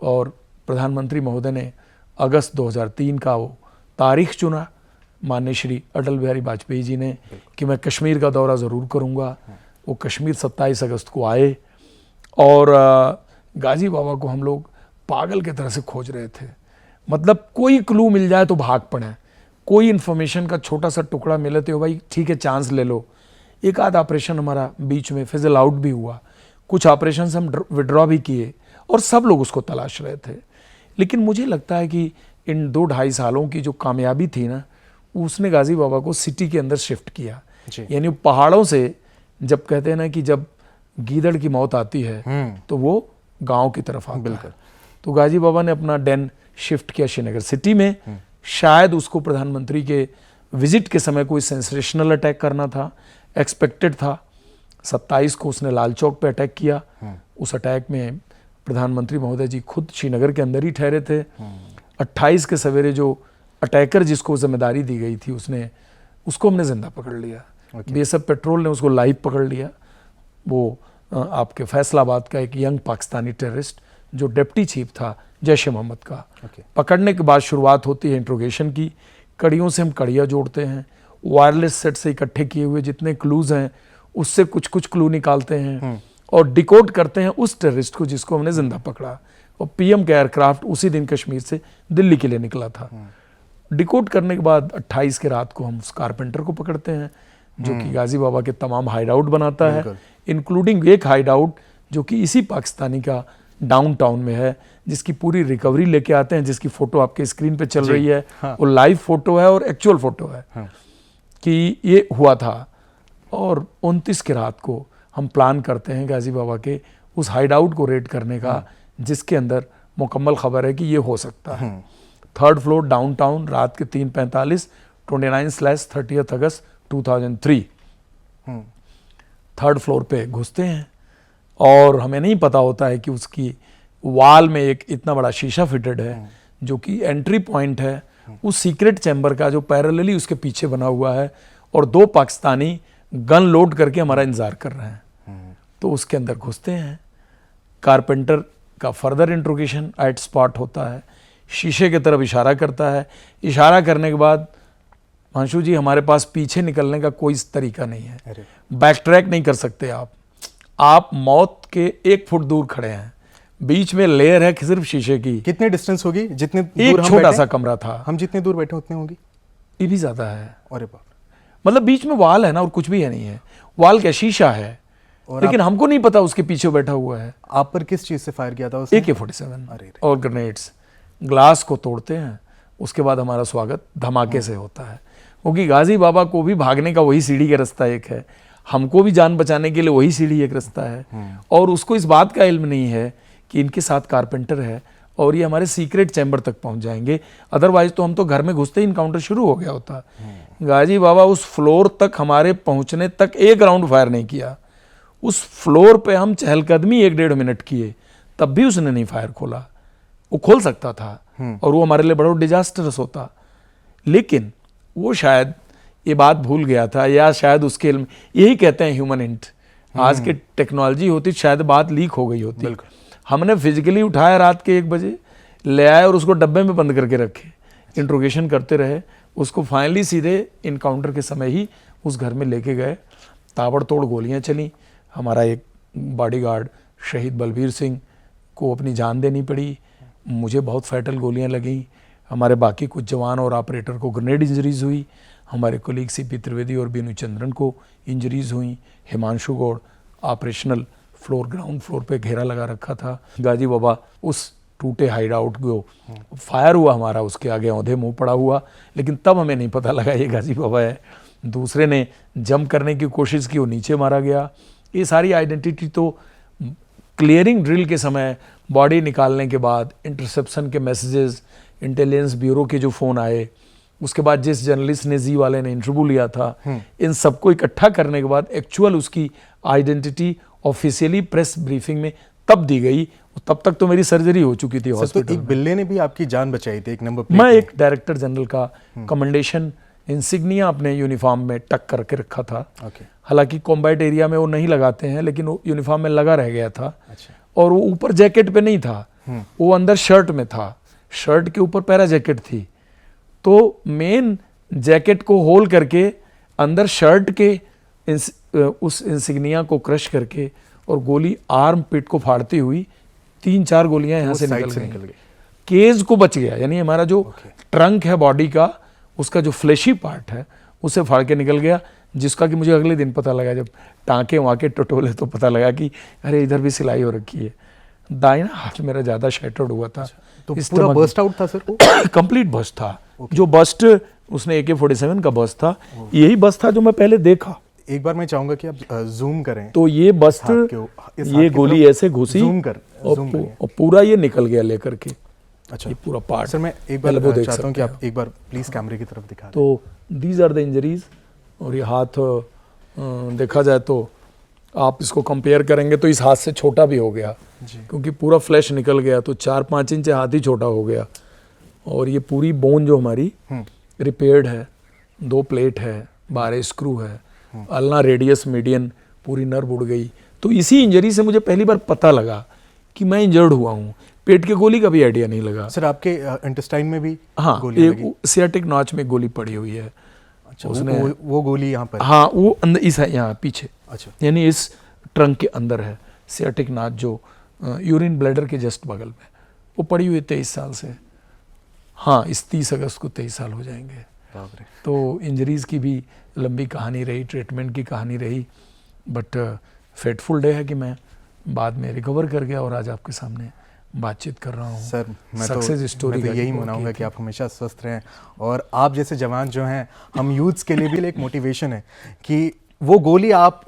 और प्रधानमंत्री महोदय ने अगस्त 2003 का वो तारीख चुना, माननीय श्री अटल बिहारी वाजपेयी जी ने, कि मैं कश्मीर का दौरा ज़रूर करूँगा। वो कश्मीर 27 अगस्त को आए, और गाजी बाबा को हम लोग पागल की तरह से खोज रहे थे। मतलब कोई क्लू मिल जाए तो भाग पड़े, कोई इन्फॉर्मेशन का छोटा सा टुकड़ा मिले तो भाई ठीक है, चांस ले लो। एक आध ऑपरेशन हमारा बीच में फिजल आउट भी हुआ, कुछ ऑपरेशन हम विड्रॉ भी किए, और सब लोग उसको तलाश रहे थे। लेकिन मुझे लगता है कि इन 2-2.5 सालों की जो कामयाबी थी ना, उसने गाजी बाबा को सिटी के अंदर शिफ्ट किया। यानी पहाड़ों से, जब कहते हैं ना कि जब गीदड़ की मौत आती है तो वो गांव की तरफ आता है, तो गाजी बाबा ने अपना डेन शिफ्ट किया श्रीनगर सिटी में। शायद उसको प्रधानमंत्री के विजिट के समय कोई सेंसेशनल अटैक करना था, एक्सपेक्टेड था। 27 को उसने लाल चौक पे अटैक किया। उस अटैक में प्रधानमंत्री महोदय जी खुद श्रीनगर के अंदर ही ठहरे थे। 28 के सवेरे जो अटैकर जिसको जिम्मेदारी दी गई थी, उसको हमने जिंदा पकड़ लिया। BSF पेट्रोल ने उसको लाइव पकड़ लिया। वो आपके फैसलाबाद का एक यंग पाकिस्तानी टेररिस्ट जो डिप्टी चीफ था जैश ए मोहम्मद का। Okay. पकड़ने के बाद शुरुआत होती है इंट्रोगेशन की। कड़ियों से हम कड़ियाँ जोड़ते हैं, वायरलेस सेट से इकट्ठे किए हुए जितने क्लूज हैं उससे कुछ कुछ क्लू निकालते हैं और डिकोड करते हैं उस टेररिस्ट को जिसको हमने जिंदा पकड़ा। और पीएम का एयरक्राफ्ट उसी दिन कश्मीर से दिल्ली के लिए निकला था। डिकोड करने के बाद 28 की रात को हम उस कारपेंटर को पकड़ते हैं जो कि गाजी बाबा के तमाम हाइडआउट बनाता है, इंक्लूडिंग एक हाइडआउट जो कि इसी पाकिस्तानी का डाउनटाउन में है, जिसकी पूरी रिकवरी लेके आते हैं, जिसकी फोटो आपके स्क्रीन पे चल रही है। हाँ। वो लाइव फोटो है और एक्चुअल फोटो है। हाँ। कि ये हुआ था। और 29 की रात को हम प्लान करते हैं गाजी बाबा के उस हाइडआउट को रेड करने का, जिसके अंदर मुकम्मल खबर है कि ये हो सकता है। 3rd फ्लोर डाउनटाउन, रात के 3:45, 29/30 अगस्त 2003। 3rd फ्लोर पे घुसते हैं और हमें नहीं पता होता है कि उसकी वॉल में एक इतना बड़ा शीशा फिटेड है जो कि एंट्री पॉइंट है उस सीक्रेट चैम्बर का, जो पैरेलली उसके पीछे बना हुआ है और 2 पाकिस्तानी गन लोड करके हमारा इंतजार कर रहे हैं। तो उसके अंदर घुसते हैं। कारपेंटर का फर्दर इंट्रोगेशन एट स्पॉट होता है, शीशे की तरफ इशारा करता है। इशारा करने के बाद हिमांशु जी हमारे पास पीछे निकलने का कोई तरीका नहीं है, बैक ट्रैक नहीं कर सकते आप मौत के 1 फुट दूर खड़े हैं, बीच में लेयर है सिर्फ शीशे की। कितने डिस्टेंस होगी? जितने दूर एक हम छोटा बैठे सा हैं? कमरा था। हम जितने दूर बैठे उतने होगी? ये भी ज्यादा है। अरे बाप, मतलब बीच में वॉल है ना और कुछ भी है नहीं है। वॉल क्या, शीशा है। और लेकिन हमको नहीं पता उसके पीछे बैठा हुआ है। आप पर किस चीज से फायर किया था उसने? AK-47 अरे रे। और ग्रेनेड्स। ग्लास को तोड़ते हैं, उसके बाद हमारा स्वागत धमाके से होता है, क्योंकि गाजी बाबा को भी भागने का वही सीढ़ी का रास्ता एक है, हमको भी जान बचाने के लिए वही सीढ़ी एक रास्ता है। और उसको इस बात का इल्म नहीं है कि इनके साथ कारपेंटर है और ये हमारे सीक्रेट चैम्बर तक पहुंच जाएंगे। अदरवाइज तो हम तो घर में घुसते ही इनकाउंटर शुरू हो गया होता। गाजी बाबा उस फ्लोर तक हमारे पहुंचने तक एक राउंड फायर नहीं किया। उस फ्लोर पे हम चहलकदमी 1-1.5 मिनट किए, तब भी उसने नहीं फायर खोला। वो खोल सकता था और वो हमारे लिए बड़ा डिजास्टरस होता, लेकिन वो शायद ये बात भूल गया था, या शायद उसके इल्म, यही कहते हैं ह्यूमन इंट। आज के टेक्नोलॉजी होती शायद बात लीक हो गई होती। हमने फिजिकली उठाया रात के 1 बजे, ले आए और उसको डब्बे में बंद करके रखे, इंट्रोगेशन करते रहे उसको। फाइनली सीधे इनकाउंटर के समय ही उस घर में लेके गए। ताबड़तोड़ गोलियां चली। हमारा एक बॉडीगार्ड शहीद बलबीर सिंह को अपनी जान देनी पड़ी, मुझे बहुत फैटल गोलियां लगीं, हमारे बाकी कुछ जवान और ऑपरेटर को ग्रेनेड इंजरीज हुई, हमारे कोलीग CP त्रिवेदी और बीनू चंद्रन को इंजरीज हुई। Himanshu Gaur operational ground floor पे घेरा लगा रखा था। गाजी बाबा उस टूटे हाइड आउट को फायर हुआ हमारा, उसके आगे औंधे मुंह पड़ा हुआ, लेकिन तब हमें नहीं पता लगा ये गाजी बाबा है। दूसरे ने जंप करने की कोशिश की, वो नीचे मारा गया। ये सारी आइडेंटिटी तो क्लियरिंग ड्रिल के समय, बॉडी निकालने के बाद, इंटरसेप्शन के मैसेजेस, इंटेलिजेंस ब्यूरो के जो फ़ोन आए, उसके बाद जिस जर्नलिस्ट ने जी वाले ने इंटरव्यू लिया था, इन सबको इकट्ठा करने के बाद एक्चुअल उसकी आइडेंटिटी ऑफिशियली प्रेस ब्रीफिंग में तब दी गई। तब तक तो मेरी सर्जरी हो चुकी थी हॉस्पिटल तो एक बिल्ले ने भी आपकी जान बचाई थी, एक नंबर प्लेट। मैं एक डायरेक्टर जनरल का कमेंडेशन इंसिग्निया अपने यूनिफॉर्म में टक करके रखा था। हालांकि कॉम्बैट एरिया में वो नहीं लगाते हैं, लेकिन वो यूनिफॉर्म में लगा रह गया था। और वो ऊपर जैकेट पे नहीं था, वो अंदर शर्ट में था, शर्ट के ऊपर पैरा जैकेट थी। तो मेन जैकेट को होल करके अंदर शर्ट के उस इंसिग्निया को क्रश करके और गोली आर्म पिट को फाड़ती हुई 3-4 गोलियां यहाँ से निकल गई। केज को बच गया, यानी हमारा जो ट्रंक है बॉडी का, उसका जो फ्लैशी पार्ट है उसे फाड़ के निकल गया, जिसका कि मुझे अगले दिन पता लगा, जब टाँके वाके टटोले तो पता लगा कि अरे इधर भी सिलाई हो रखी है। दाहिना हाथ मेरा ज़्यादा शैटर्ड हुआ था। तो पूरा बर्स्ट आउट था सर? कंप्लीट बस्ट था। जो बस्ट उसने AK-47 का बस्ट था, यही बस्ट था जो मैं पहले देखा। एक बार मैं चाहूंगा कि आप जूम करें। तो ये बस्ट, ये गोली ऐसे घुसी और पूरा ये निकल गया लेकर के। अच्छा, ये पूरा पार्ट। सर मैं एक बार चाहता हूं कि आप एक बार प्लीज कैमरे की तरफ दिखा दें। तो दीज आर द इंजरीज। और ये हाथ देखा जाए तो आप इसको कंपेयर करेंगे तो इस हाथ से छोटा भी हो गया, क्योंकि पूरा फ्लैश निकल गया, तो 4-5 इंच हाथ ही छोटा हो गया। और ये पूरी बोन जो हमारी रिपेयर्ड है, 2 प्लेट है, 12 स्क्रू है, अल्ना रेडियस मीडियन पूरी नर्व उड़ गई। तो इसी इंजरी से मुझे पहली बार पता लगा कि मैं इंजर्ड हुआ हूँ। पेट के गोली का भी आइडिया नहीं लगा। सर आपके इंटेस्टाइन में भी हाँ, गोली लगी? एक सियाटिक नॉच में गोली पड़ी हुई है। अच्छा, वो गोली यहाँ पर? हाँ, वो अंदर इस है, यहाँ पीछे, अच्छा, यानी इस ट्रंक के अंदर है सियाटिक नॉच, जो यूरिन ब्लैडर के जस्ट बगल में। वो पड़ी हुई 23 साल से। हाँ, इस 30 अगस्त को 23 साल हो जाएंगे। तो इंजरीज की भी लंबी कहानी रही, ट्रीटमेंट की कहानी रही, बट फेटफुल डे है कि मैं बाद में रिकवर कर गया और आज आपके सामने बातचीत कर रहा हूँ। सर मैं सक्सेस स्टोरी तो यही मनाऊंगा कि आप हमेशा स्वस्थ रहें, और आप जैसे जवान जो हैं, हम यूथ्स के लिए भी एक मोटिवेशन है कि वो गोली आप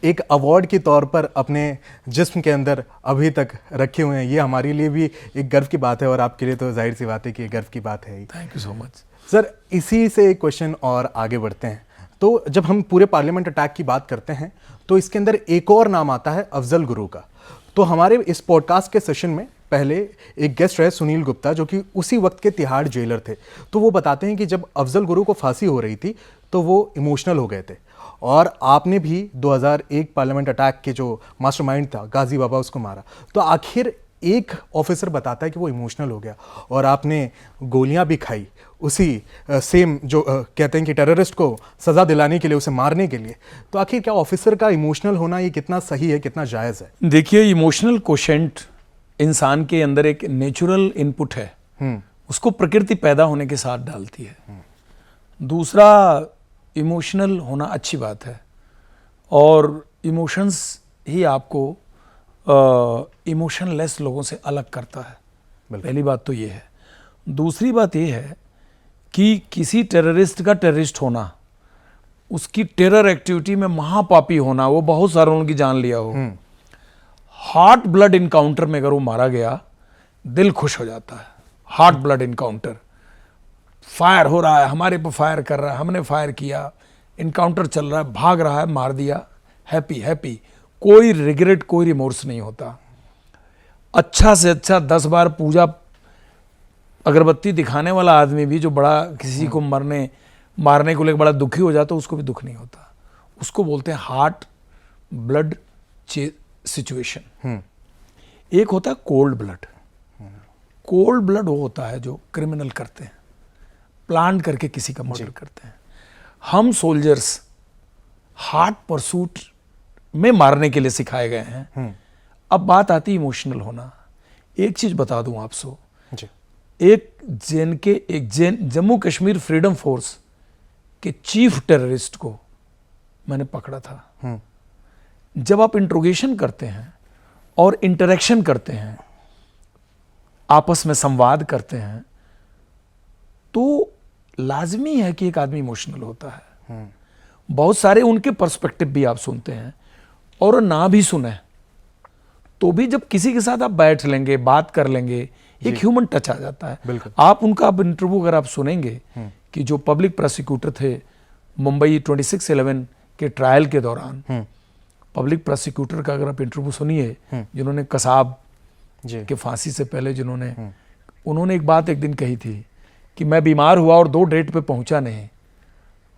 एक अवार्ड के तौर पर अपने जिस्म के अंदर अभी तक रखे हुए हैं। ये हमारे लिए भी एक गर्व की बात है, और आपके लिए तो जाहिर सी बात है कि गर्व की बात है ही। Thank you so much sir, इसी से एक क्वेश्चन और आगे बढ़ते हैं। तो जब हम पूरे पार्लियामेंट अटैक की बात करते हैं तो इसके अंदर एक और नाम आता है अफजल गुरु का। तो हमारे इस पॉडकास्ट के सेशन में पहले एक गेस्ट रहे सुनील गुप्ता, जो कि उसी वक्त के तिहाड़ जेलर थे। तो वो बताते हैं कि जब अफजल गुरु को फांसी हो रही थी तो वो इमोशनल हो गए थे, और आपने भी 2001 पार्लियामेंट अटैक के जो मास्टरमाइंड था गाजी बाबा, उसको मारा। तो आखिर एक ऑफिसर बताता है कि वो इमोशनल हो गया और आपने गोलियां भी खाई उसी सेम जो कहते हैं कि टेररिस्ट को सजा दिलाने के लिए, उसे मारने के लिए। तो आखिर क्या ऑफिसर का इमोशनल होना ये कितना सही है, कितना जायज़ है? देखिए, इमोशनल कोशेंट इंसान के अंदर एक नेचुरल इनपुट है, उसको प्रकृति पैदा होने के साथ डालती है। दूसरा, इमोशनल होना अच्छी बात है, और इमोशंस ही आपको इमोशनलेस लोगों से अलग करता है। पहली बात तो ये है। दूसरी बात ये है कि किसी टेररिस्ट का टेररिस्ट होना, उसकी टेरर एक्टिविटी में महापापी होना, वो बहुत सारों की जान लिया हो, हार्ट ब्लड इनकाउंटर में अगर वो मारा गया, दिल खुश हो जाता है। हार्ट ब्लड इनकाउंटर, फायर हो रहा है, हमारे पर फायर कर रहा है, हमने फायर किया, इनकाउंटर चल रहा है, भाग रहा है, मार दिया, हैप्पी हैप्पी, कोई रिग्रेट, कोई रिमोर्स नहीं होता। अच्छा से अच्छा 10 बार पूजा अगरबत्ती दिखाने वाला आदमी भी जो बड़ा किसी को मारने को लेकर बड़ा दुखी हो जाता है, उसको भी दुख नहीं होता। उसको बोलते हैं हार्ट ब्लड सिचुएशन। एक होता है कोल्ड ब्लड। कोल्ड ब्लड वो होता है जो क्रिमिनल करते हैं, प्लान करके किसी का मर्डर करते हैं। हम सोल्जर्स हार्ट परसूट में मारने के लिए सिखाए गए हैं। अब बात आती है इमोशनल होना। एक चीज बता दूं आपको, एक जम्मू कश्मीर फ्रीडम फोर्स के चीफ टेररिस्ट को मैंने पकड़ा था। जब आप इंट्रोगेशन करते हैं और इंटरेक्शन करते हैं, आपस में संवाद करते हैं, तो लाजमी है कि एक आदमी इमोशनल होता है। बहुत सारे उनके पर्सपेक्टिव भी आप सुनते हैं, और ना भी सुने तो भी जब किसी के साथ आप बैठ लेंगे, बात कर लेंगे, एक ह्यूमन टच आ जाता है। आप उनका इंटरव्यू अगर आप सुनेंगे कि जो पब्लिक प्रोसिक्यूटर थे मुंबई 26/11 के ट्रायल के दौरान, पब्लिक प्रोसिक्यूटर का अगर आप इंटरव्यू सुनिए, जिन्होंने कसाब के फांसी से पहले उन्होंने एक बात एक दिन कही थी कि मैं बीमार हुआ और 2 डेट पे पहुंचा नहीं,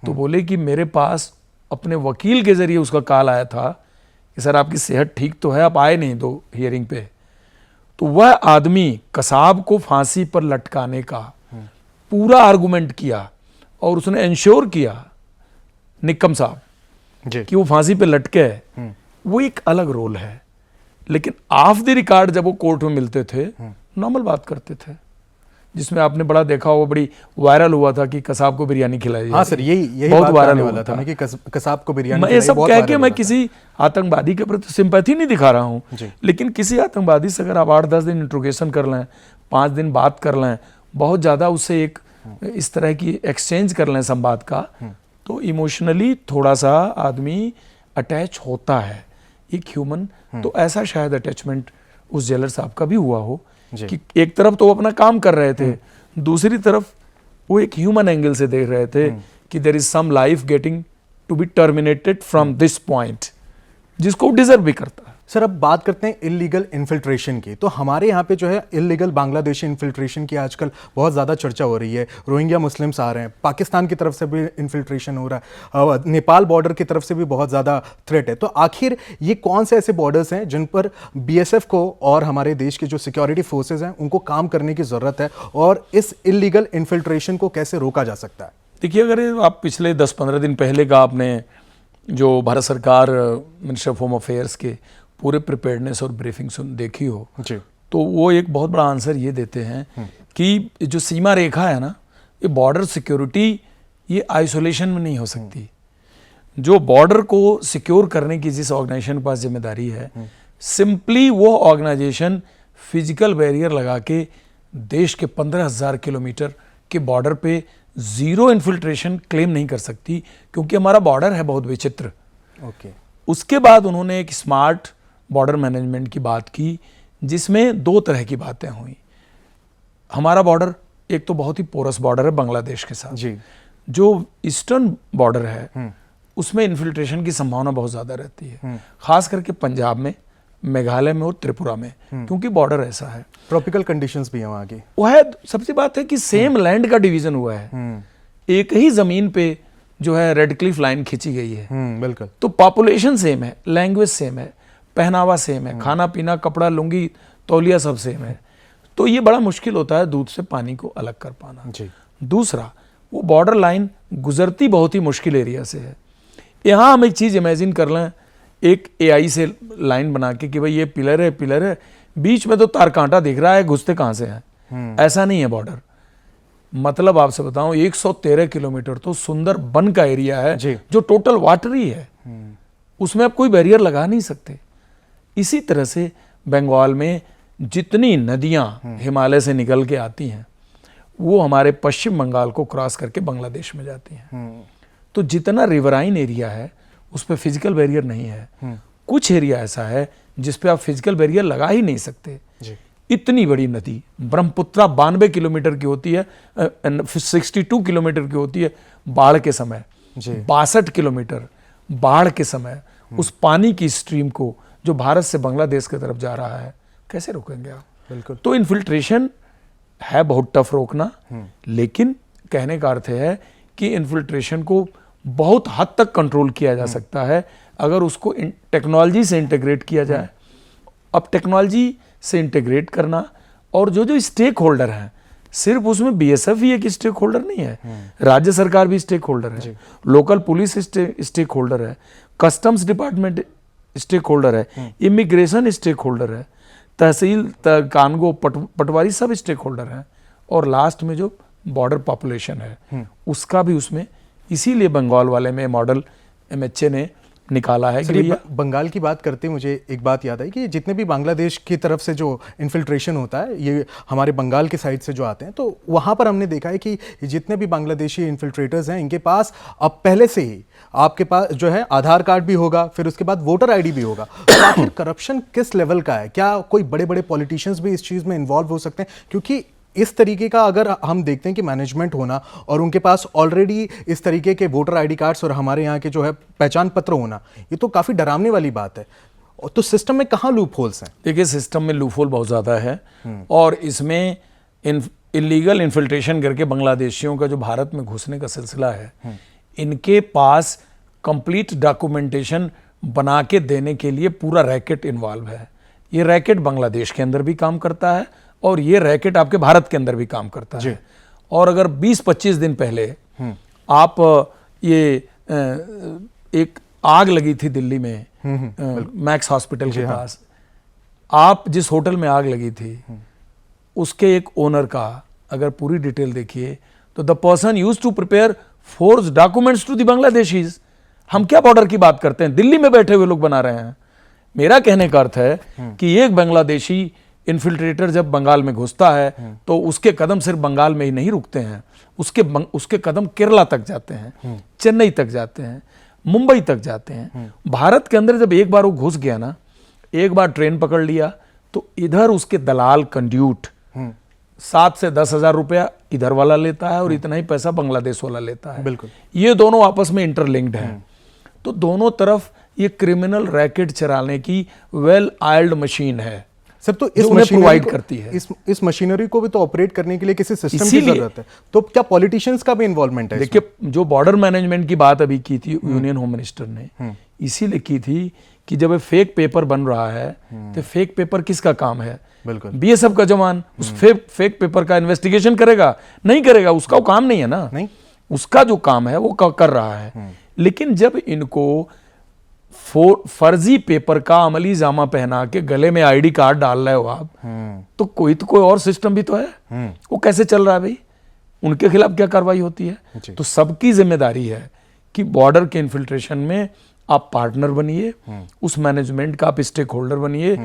तो बोले कि मेरे पास अपने वकील के जरिए उसका कॉल आया था कि सर आपकी सेहत ठीक तो है, आप आए नहीं 2 हियरिंग पे। तो वह आदमी कसाब को फांसी पर लटकाने का पूरा आर्गुमेंट किया, और उसने इंश्योर किया, निक्कम साहब, कि वो फांसी पे लटके। वो एक अलग रोल है, लेकिन ऑफ द रिकॉर्ड जब वो कोर्ट में मिलते थे, नॉर्मल बात करते थे, जिसमें आपने बड़ा देखा हुआ, बड़ी वायरल हुआ था कि कसाब को बिरयानी खिलाई। हाँ सर, यही बहुत बात वायरल वाला था कि कसाब को बिरयानी। मैं ये सब कह के मैं किसी आतंकवादी के प्रति सिंपैथी नहीं दिखा रहा हूँ, लेकिन किसी आतंकवादी से अगर आप 8-10 दिन इंट्रोगेशन कर लें, 5 दिन बात कर लें, बहुत ज़्यादा उससे एक इस तरह की एक्सचेंज कर लें संवाद का, तो इमोशनली थोड़ा सा आदमी अटैच होता है, एक ह्यूमन। तो ऐसा शायद अटैचमेंट उस जेलर साहब का भी हुआ हो कि एक तरफ तो वो अपना काम कर रहे थे, दूसरी तरफ वो एक ह्यूमन एंगल से देख रहे थे कि there is some life getting to be terminated from this point, जिसको डिजर्व भी करता है। सर अब बात करते हैं इलीगल इन्फिल्ट्रेशन की। तो हमारे यहाँ पे जो है इलीगल बांग्लादेशी इन्फिल्ट्रेशन की आजकल बहुत ज़्यादा चर्चा हो रही है। रोहिंग्या मुस्लिम्स आ रहे हैं, पाकिस्तान की तरफ से भी इन्फिल्ट्रेशन हो रहा है, नेपाल बॉर्डर की तरफ से भी बहुत ज़्यादा थ्रेट है। तो आखिर ये कौन से ऐसे बॉर्डर्स हैं जिन पर बीएसएफ को और हमारे देश के जो सिक्योरिटी फोर्सेज हैं उनको काम करने की ज़रूरत है, और इस इलीगल इन्फिल्ट्रेशन को कैसे रोका जा सकता है? देखिए, अगर आप पिछले 10-15 दिन पहले का आपने जो भारत सरकार मिनिस्टर ऑफ होम अफेयर्स के पूरे प्रिपेयर्डनेस और ब्रीफिंग सुन देखी हो जी, तो वो एक बहुत बड़ा आंसर ये देते हैं कि जो सीमा रेखा है ना, ये बॉर्डर सिक्योरिटी ये आइसोलेशन में नहीं हो सकती। जो बॉर्डर को सिक्योर करने की जिस ऑर्गेनाइजेशन के पास जिम्मेदारी है, सिंपली वो ऑर्गेनाइजेशन फिजिकल बैरियर लगा के देश के 15,000 किलोमीटर के बॉर्डर पे जीरो इन्फिल्ट्रेशन क्लेम नहीं कर सकती, क्योंकि हमारा बॉर्डर है बहुत विचित्र। ओके। उसके बाद उन्होंने एक स्मार्ट बॉर्डर मैनेजमेंट की बात की, जिसमें 2 तरह की बातें हुई। हमारा बॉर्डर एक तो बहुत ही पोरस बॉर्डर है बांग्लादेश के साथ जी। जो ईस्टर्न बॉर्डर है उसमें इन्फिल्ट्रेशन की संभावना बहुत ज़्यादा रहती है, खास करके पंजाब में, मेघालय में और त्रिपुरा में, क्योंकि बॉर्डर ऐसा है। ट्रॉपिकल कंडीशंस भी हैं वहाँ की। वो है, सबसे बात है कि सेम लैंड का डिवीजन हुआ है, एक ही ज़मीन पे जो है रेड क्लिफ लाइन खींची गई है। बिल्कुल। तो पॉपुलेशन सेम है, लैंग्वेज सेम है, पहनावा सेम है, खाना पीना, कपड़ा, लुंगी, तौलिया सब सेम है। तो ये बड़ा मुश्किल होता है दूध से पानी को अलग कर पाना। जी। दूसरा, वो बॉर्डर लाइन गुजरती बहुत ही मुश्किल एरिया से है। यहाँ हम एक चीज़ इमेजिन कर लें, एक एआई से लाइन बना के कि भाई ये पिलर है, बीच में तो तार कांटा दिख रहा है, घुसते कहाँ से हैं? ऐसा नहीं है बॉर्डर। मतलब आपसे बताऊं, 113 किलोमीटर तो सुंदर वन का एरिया है जो टोटल वाटरी है, उसमें आप कोई बैरियर लगा नहीं सकते। इसी तरह से बंगाल में जितनी नदियां हिमालय से निकल के आती हैं वो हमारे पश्चिम बंगाल को क्रॉस करके बांग्लादेश में जाती हैं। तो जितना रिवराइन एरिया है उस पर फिजिकल बैरियर नहीं है। कुछ एरिया ऐसा है जिस पे आप फिजिकल बैरियर लगा ही नहीं सकते। इतनी बड़ी नदी ब्रह्मपुत्रा 92 किलोमीटर की होती है, 62 किलोमीटर की होती है बाढ़ के समय, 62 किलोमीटर बाढ़ के समय उस पानी की स्ट्रीम को जो भारत से बांग्लादेश की तरफ जा रहा है, कैसे रोकेंगे आप? बिल्कुल। तो इन्फिल्ट्रेशन है बहुत टफ रोकना, लेकिन कहने का अर्थ है कि इन्फिल्ट्रेशन को बहुत हद तक कंट्रोल किया जा सकता है अगर उसको टेक्नोलॉजी से इंटीग्रेट किया जाए। अब टेक्नोलॉजी से इंटीग्रेट करना, और जो स्टेक होल्डर हैं, सिर्फ उसमें बीएसएफ ही एक स्टेक होल्डर नहीं है, राज्य सरकार भी स्टेक होल्डर है, लोकल पुलिस स्टेक होल्डर है, कस्टम्स डिपार्टमेंट स्टेक होल्डर है, इमिग्रेशन स्टेक होल्डर है, तहसील कानगो पटवारी सब स्टेक होल्डर हैं, और लास्ट में जो बॉर्डर पॉपुलेशन है उसका भी उसमें। इसीलिए बंगाल वाले में मॉडल एमएचए ने निकाला है कि बंगाल की बात करते मुझे एक बात याद आई कि जितने भी बांग्लादेश की तरफ से जो इन्फिल्ट्रेशन होता है ये हमारे बंगाल के साइड से जो आते हैं, तो वहाँ पर हमने देखा है कि जितने भी बांग्लादेशी इन्फिल्ट्रेटर्स हैं इनके पास अब पहले से ही आपके पास जो है आधार कार्ड भी होगा, फिर उसके बाद वोटर आईडी भी होगा। तो आखिर करप्शन किस लेवल का है? क्या कोई बड़े बड़े पॉलिटिशियंस भी इस चीज़ में इन्वॉल्व हो सकते हैं? क्योंकि इस तरीके का अगर हम देखते हैं कि मैनेजमेंट होना और उनके पास ऑलरेडी इस तरीके के वोटर आईडी कार्ड्स और हमारे यहाँ के जो है पहचान पत्र होना, ये तो काफ़ी डरावने वाली बात है। तो सिस्टम में कहाँ लूप होल्स हैं? देखिए, सिस्टम में लूप होल बहुत ज़्यादा है, और इसमें इलीगल इन्फिल्ट्रेशन करके बांग्लादेशियों का जो भारत में घुसने का सिलसिला है, इनके पास कंप्लीट डॉक्यूमेंटेशन बना के देने के लिए पूरा रैकेट इन्वॉल्व है। ये रैकेट बांग्लादेश के अंदर भी काम करता है और ये रैकेट आपके भारत के अंदर भी काम करता है। और अगर 20-25 दिन पहले आप ये एक आग लगी थी दिल्ली में मैक्स हॉस्पिटल के पास, आप जिस होटल में आग लगी थी उसके एक ओनर का अगर पूरी डिटेल देखिए तो the person used to prepare forged documents to the Bangladeshis. हम क्या बॉर्डर की बात करते हैं, दिल्ली में बैठे हुए लोग बना रहे हैं। मेरा कहने का अर्थ है कि एक बांग्लादेशी इन्फिल्ट्रेटर जब बंगाल में घुसता है तो उसके कदम सिर्फ बंगाल में ही नहीं रुकते हैं, उसके कदम केरला तक जाते हैं, चेन्नई तक जाते हैं, मुंबई तक जाते हैं। भारत के अंदर जब एक बार वो घुस गया ना, एक बार ट्रेन पकड़ लिया तो इधर उसके दलाल कंड्यूट 7 से 10 हज़ार रुपया इधर वाला लेता है और इतना ही पैसा बांग्लादेश वाला लेता है। बिल्कुल, ये दोनों आपस में इंटरलिंक्ड हैं। तो दोनों तरफ ये क्रिमिनल रैकेट चलाने की वेल आयल्ड मशीन है सर। तो जो इस उन्हें मशीनरी प्रोवाइड को, करती है। इस मशीनरी को भी तो ऑपरेट करने के लिए किसी सिस्टम की इसीलिए- जरूरत है, तो क्या पॉलिटिशियंस का भी इन्वॉल्वमेंट है? देखिए, जो बॉर्डर मैनेजमेंट की बात अभी की थी यूनियन होम मिनिस्टर ने, इसीलिए की थी कि जब फेक पेपर बन रहा है तो फेक पेपर किसका काम है? बिल्कुल। बीएसएफ का जवान उस फेक पेपर का इन्वेस्टिगेशन करेगा? नहीं करेगा, उसका वो काम नहीं है ना। नहीं, उसका जो काम है वो कर रहा है। लेकिन जब इनको फर्जी पेपर का अमली जामा पहना के गले में आईडी कार्ड डाल रहे हो आप, तो कोई और सिस्टम भी तो है। वो कैसे चल रहा है भाई? उनके खिलाफ क्या कार्रवाई होती है? तो सबकी जिम्मेदारी है कि बॉर्डर के इन्फिल्ट्रेशन में आप पार्टनर बनिए, उस मैनेजमेंट का आप स्टेक होल्डर बनिए,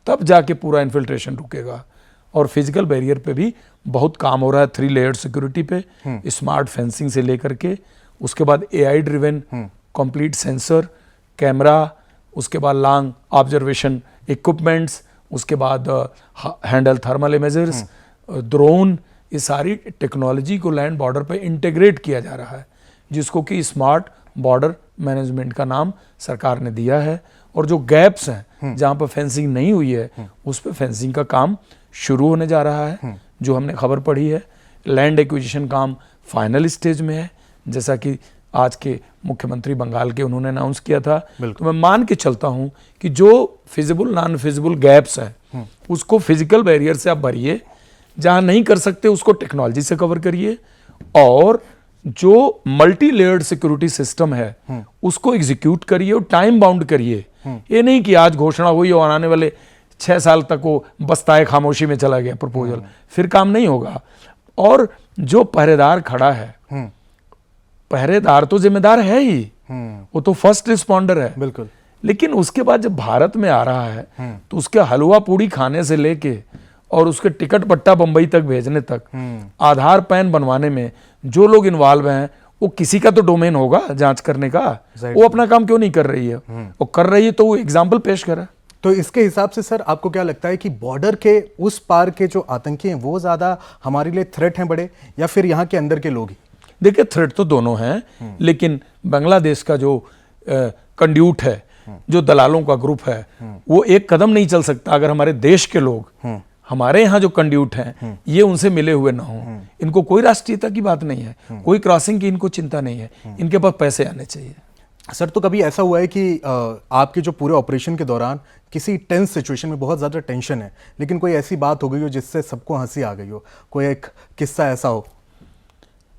तब जाके पूरा इन्फिल्ट्रेशन रुकेगा। और फिजिकल बैरियर पे भी बहुत काम हो रहा है, 3 लेयर सिक्योरिटी पे, स्मार्ट फेंसिंग से लेकर के, उसके बाद AI driven complete sensor, camera, उसके बाद लॉन्ग ऑब्जर्वेशन इक्विपमेंट्स, उसके बाद हैंडल थर्मल इमेजर्स, ड्रोन, ये सारी टेक्नोलॉजी को लैंड बॉर्डर पे इंटीग्रेट किया जा रहा है, जिसको कि स्मार्ट बॉर्डर मैनेजमेंट का नाम सरकार ने दिया है। और जो गैप्स हैं जहाँ पर फेंसिंग नहीं हुई है, उस पर फेंसिंग का काम शुरू होने जा रहा है। जो हमने खबर पढ़ी है, लैंड एक्विजिशन काम फाइनल स्टेज में है, जैसा कि आज के मुख्यमंत्री बंगाल के उन्होंने अनाउंस किया था। तो मैं मान के चलता हूं कि जो फिजिबल नॉन फिजिबल गैप्स हैं उसको फिजिकल बैरियर से आप भरिए, जहां नहीं कर सकते उसको टेक्नोलॉजी से कवर करिए, और जो मल्टी लेयर्ड सिक्योरिटी सिस्टम है उसको एग्जीक्यूट करिए और टाइम बाउंड करिए। ये नहीं कि आज घोषणा हुई और आने वाले 6 साल तक वो बस्ताए खामोशी में चला गया प्रपोजल, फिर काम नहीं होगा। और जो पहरेदार खड़ा है, पहरेदार तो जिम्मेदार है ही, वो तो फर्स्ट रिस्पॉन्डर है, बिल्कुल। लेकिन उसके बाद जब भारत में आ रहा है तो उसके हलवा पूड़ी खाने से लेके और उसके टिकट पट्टा बंबई तक भेजने तक, आधार पैन बनवाने में जो लोग इन्वॉल्व हैं, वो किसी का तो डोमेन होगा जांच करने का। वो अपना काम क्यों नहीं कर रही है? वो कर रही है तो वो एग्जाम्पल पेश करा। तो इसके हिसाब से सर आपको क्या लगता है कि बॉर्डर के उस पार के जो आतंकी हैं वो ज्यादा हमारे लिए थ्रेट हैं बड़े, या फिर यहाँ के अंदर के लोग ही? देखिए, थ्रेट तो दोनों हैं, लेकिन बांग्लादेश का जो कंड्यूट है, जो दलालों का ग्रुप है, वो एक कदम नहीं चल सकता अगर हमारे देश के लोग, हमारे यहाँ जो कंड्यूट हैं, ये उनसे मिले हुए ना हों। इनको कोई राष्ट्रीयता की बात नहीं है, कोई क्रॉसिंग की इनको चिंता नहीं है, इनके पास पैसे आने चाहिए। सर, तो कभी ऐसा हुआ है कि आपके जो पूरे ऑपरेशन के दौरान किसी टेंस सिचुएशन में बहुत ज़्यादा टेंशन है, लेकिन कोई ऐसी बात हो गई हो जिससे सबको हंसी आ गई हो? कोई एक किस्सा ऐसा हो?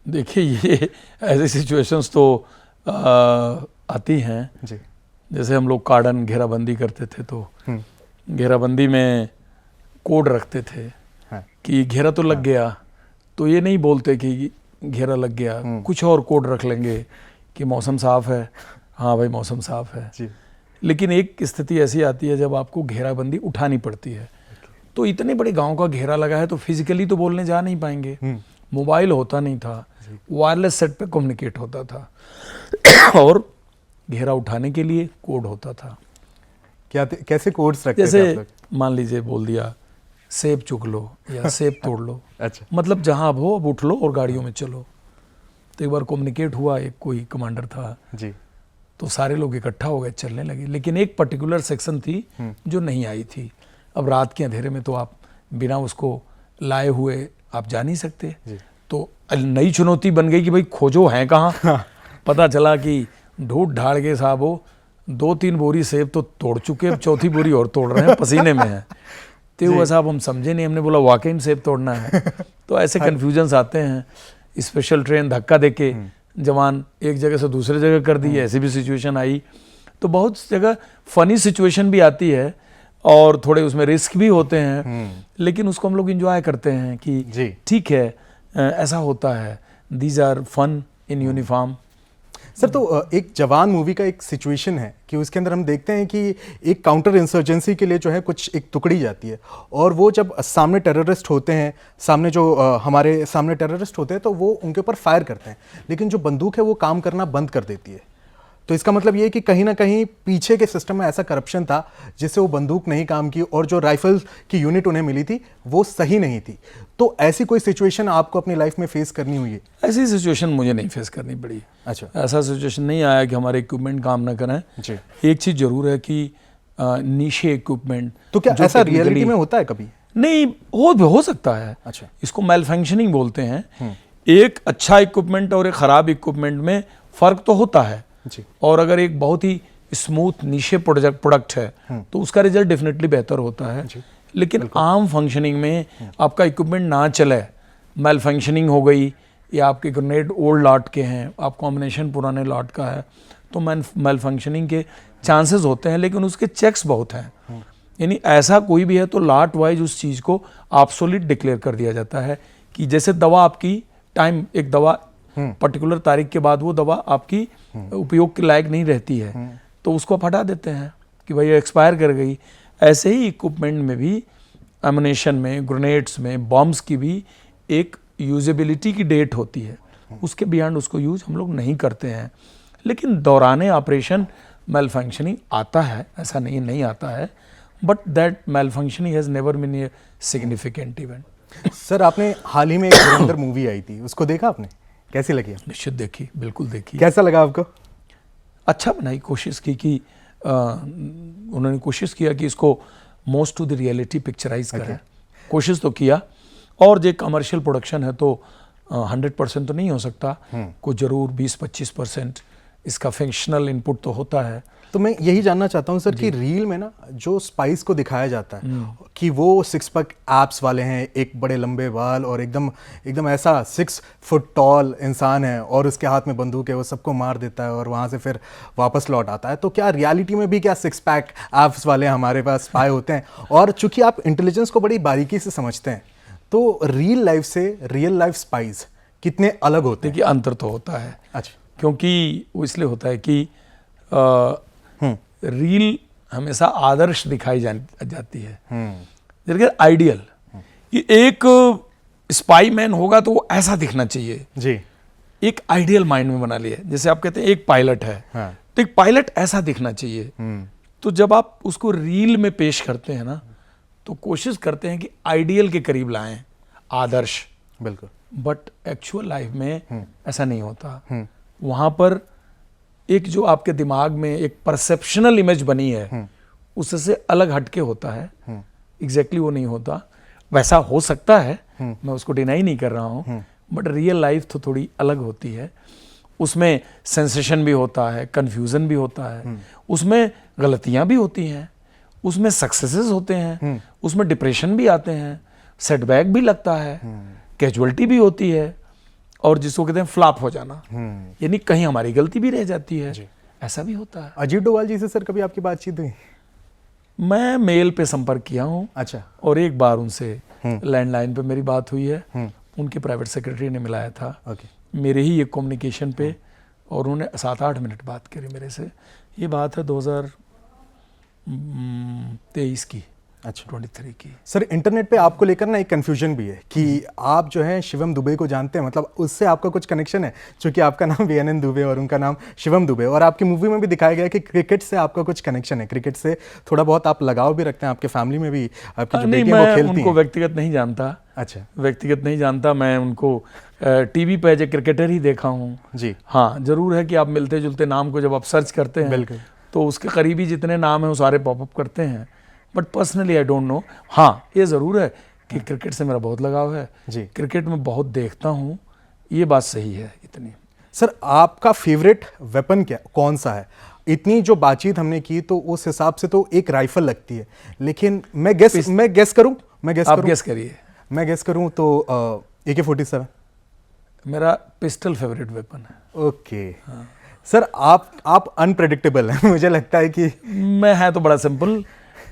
देखिए, ये ऐसी सिचुएशंस तो आती हैं जी। जैसे हम लोग कार्डन घेराबंदी करते थे, तो घेराबंदी में कोड रखते थे कि घेरा तो लग गया, तो ये नहीं बोलते कि घेरा लग गया, कुछ और कोड रख लेंगे कि मौसम साफ है। हाँ भाई, मौसम साफ है जी। लेकिन एक स्थिति ऐसी आती है जब आपको घेराबंदी उठानी पड़ती है। तो इतने बड़े गांव का घेरा लगा है तो फिजिकली तो बोलने जा नहीं पाएंगे, मोबाइल होता नहीं था, वायरलेस सेट पे कम्युनिकेट होता था और घेरा उठाने के लिए कोड होता था। क्या कैसे कोड्स रखते थे आप जैसे लोग? मान लीजिए बोल दिया सेब चुग लो या सेब तोड़ लो। अच्छा। मतलब जहां अब हो अब उठ लो और गाड़ियों में चलो। तो एक बार कम्युनिकेट हुआ, एक कोई कमांडर था जी। तो सारे लोग इकट्ठा हो गए, चलने लगे, लेकिन एक पर्टिकुलर सेक्शन थी जो नहीं आई थी। अब रात के अंधेरे में तो आप बिना उसको लाए हुए आप जा नहीं सकते, तो नई चुनौती बन गई कि भाई खोजो हैं कहाँ। पता चला कि ढूंढ ढाड़ के साहब वो 2-3 बोरी सेब तो तोड़ चुके, अब चौथी बोरी और तोड़ रहे हैं, पसीने में है। तो वो साहब हम समझे नहीं, हमने बोला वाकई में सेब तोड़ना है। तो ऐसे कन्फ्यूजन्स आते हैं। स्पेशल ट्रेन धक्का देके जवान एक जगह से दूसरे जगह कर दी, ऐसी भी सिचुएशन आई। तो बहुत जगह फनी सिचुएशन भी आती है और थोड़े उसमें रिस्क भी होते हैं, लेकिन उसको हम लोग एंजॉय करते हैं कि ठीक है, ऐसा होता है। These are fun in uniform. Sir, तो एक जवान मूवी का एक सिचुएशन है कि उसके अंदर हम देखते हैं कि एक काउंटर इंसर्जेंसी के लिए जो है कुछ एक टुकड़ी जाती है, और वो जब सामने टेररिस्ट होते हैं, सामने जो हमारे सामने टेररिस्ट होते हैं, तो वो उनके ऊपर फायर करते हैं, लेकिन जो बंदूक है वो काम करना बंद कर देती है। तो इसका मतलब ये है कि कहीं ना कहीं पीछे के सिस्टम में ऐसा करप्शन था जिससे वो बंदूक नहीं काम की और जो राइफल की यूनिट उन्हें मिली थी वो सही नहीं थी। तो ऐसी कोई सिचुएशन आपको अपनी लाइफ में फेस करनी हुई है? ऐसी सिचुएशन मुझे नहीं फेस करनी पड़ी। अच्छा। ऐसा सिचुएशन नहीं आया कि हमारे इक्विपमेंट काम ना करें जी। एक चीज़ जरूर है कि नीशे इक्विपमेंट। तो क्या ऐसा रियलिटी में होता है कभी? नहीं, हो सकता है। अच्छा। इसको मैल फंक्शनिंग बोलते हैं। एक अच्छा इक्विपमेंट और एक खराब इक्विपमेंट में फर्क तो होता है जी। और अगर एक बहुत ही स्मूथ नीशे प्रोडक्ट है तो उसका रिजल्ट डेफिनेटली बेहतर होता है। लेकिन आम फंक्शनिंग में आपका इक्विपमेंट ना चले, मैल फंक्शनिंग हो गई या आपके ग्रेनेड ओल्ड लॉट के हैं, आप कॉम्बिनेशन पुराने लॉट का है, तो मैल फंक्शनिंग के चांसेस होते हैं, लेकिन उसके चेक्स बहुत हैं। यानी ऐसा कोई भी है तो लॉट वाइज उस चीज़ को ऑब्सोलीट डिक्लेयर कर दिया जाता है कि जैसे दवा आपकी टाइम, एक दवा पर्टिकुलर तारीख के बाद वो दवा आपकी उपयोग के लायक नहीं रहती है तो उसको आप हटा देते हैं कि भाई एक्सपायर कर गई। ऐसे ही इक्विपमेंट में भी, एमुनेशन में, ग्रेनेड्स में, बॉम्ब्स की भी एक यूजेबिलिटी की डेट होती है, उसके बियॉन्ड उसको यूज हम लोग नहीं करते हैं। लेकिन दौरान ऑपरेशन मैल फंक्शनिंग आता है, ऐसा नहीं आता है, but that malfunctioning has never been a significant event. Sir आपने हाल ही में एक धुरंधर मूवी आई थी, उसको देखा आपने? कैसी लगी? निश्चित देखी, बिल्कुल देखी। कैसा लगा आपको? अच्छा बनाई, कोशिश की कि उन्होंने कोशिश किया कि इसको most to the reality picturise करें। कोशिश तो किया, और जो कमर्शियल प्रोडक्शन है तो 100% तो नहीं हो सकता, कुछ जरूर 20-25% इसका फंक्शनल इनपुट तो होता है। तो मैं यही जानना चाहता हूँ सर कि रील में ना जो स्पाइस को दिखाया जाता है कि वो 6 पैक एब्स वाले हैं, एक बड़े लंबे बाल और एकदम ऐसा 6 फुट टॉल इंसान है और उसके हाथ में बंदूक है, वो सबको मार देता है और वहाँ से फिर वापस लौट आता है। तो क्या रियलिटी में भी क्या 6 पैक एब्स वाले हमारे पास स्पाई होते हैं? और चूंकि आप इंटेलिजेंस को बड़ी बारीकी से समझते हैं तो रियल लाइफ से रियल लाइफ स्पाइस कितने अलग होते हैं? देखिए अंतर तो होता है। अच्छा। क्योंकि वो इसलिए होता है कि रील हमेशा आदर्श दिखाई जाती है, जबकि आइडियल कि एक स्पाई मैन होगा तो वो ऐसा दिखना चाहिए जी। एक आइडियल माइंड में बना लिया। जैसे आप कहते हैं एक पायलट है, हाँ। तो एक पायलट ऐसा दिखना चाहिए। तो जब आप उसको रील में पेश करते हैं ना तो कोशिश करते हैं कि आइडियल के करीब लाएं, आदर्श। बिल्कुल। बट एक्चुअल लाइफ में ऐसा नहीं होता। वहां पर एक जो आपके दिमाग में एक परसेप्शनल इमेज बनी है उससे अलग हटके होता है। एग्जैक्टली वो नहीं होता। वैसा हो सकता है, मैं उसको डिनाई नहीं कर रहा हूँ, बट रियल लाइफ तो थोड़ी अलग होती है। उसमें सेंसेशन भी होता है, कंफ्यूजन भी होता है, उसमें गलतियां भी होती हैं, उसमें सक्सेसेस होते हैं, उसमें डिप्रेशन भी आते हैं, सेटबैक भी लगता है, कैजुअलिटी भी होती है, और जिसको कहते हैं फ्लॉप हो जाना, यानी कहीं हमारी गलती भी रह जाती है। ऐसा भी होता है। अजीत डोभाल जी से सर कभी आपकी बातचीत हुई? मैं मेल पे संपर्क किया हूँ। अच्छा। और एक बार उनसे लैंडलाइन पे मेरी बात हुई है। उनके प्राइवेट सेक्रेटरी ने मिलाया था। मेरे ही एक कम्युनिकेशन पे, और उन्होंने 7-8 मिनट बात करी मेरे से। ये बात है 2023 की। अच्छा। 23 की। सर इंटरनेट पे आपको लेकर ना एक कंफ्यूजन भी है कि आप जो है शिवम दुबे को जानते हैं, मतलब उससे आपका कुछ कनेक्शन है, क्योंकि आपका नाम वीएनएन दुबे और उनका नाम शिवम दुबे, और आपकी मूवी में भी दिखाया गया है कि क्रिकेट से आपका कुछ कनेक्शन है, क्रिकेट से थोड़ा बहुत आप लगाव भी रखते हैं, आपके फैमिली में भी आपकी जो बेटी है वो खेलती हैं। उनको व्यक्तिगत नहीं जानता। अच्छा। व्यक्तिगत नहीं जानता, मैं उनको टीवी पे एज ए क्रिकेटर ही देखा हूँ जी। हाँ, जरूर है कि आप मिलते जुलते नाम को जब आप सर्च करते हैं तो उसके करीबी जितने नाम हैं वो सारे पॉपअप करते हैं, but personally I don't know. हाँ, ये ज़रूर है कि क्रिकेट से मेरा बहुत लगाव है जी। क्रिकेट में बहुत देखता हूँ, ये बात सही है इतनी। सर आपका फेवरेट वेपन क्या, कौन सा है? इतनी जो बातचीत हमने की तो उस हिसाब से तो एक राइफल लगती है, लेकिन मैं गेस करूं? आप गेस करिए। मैं गेस करूं तो AK-47 मेरा पिस्टल फेवरेट वेपन है। ओके। हाँ। सर आप अनप्रेडिक्टेबल हैं मुझे लगता है कि मैं है तो बड़ा सिंपल।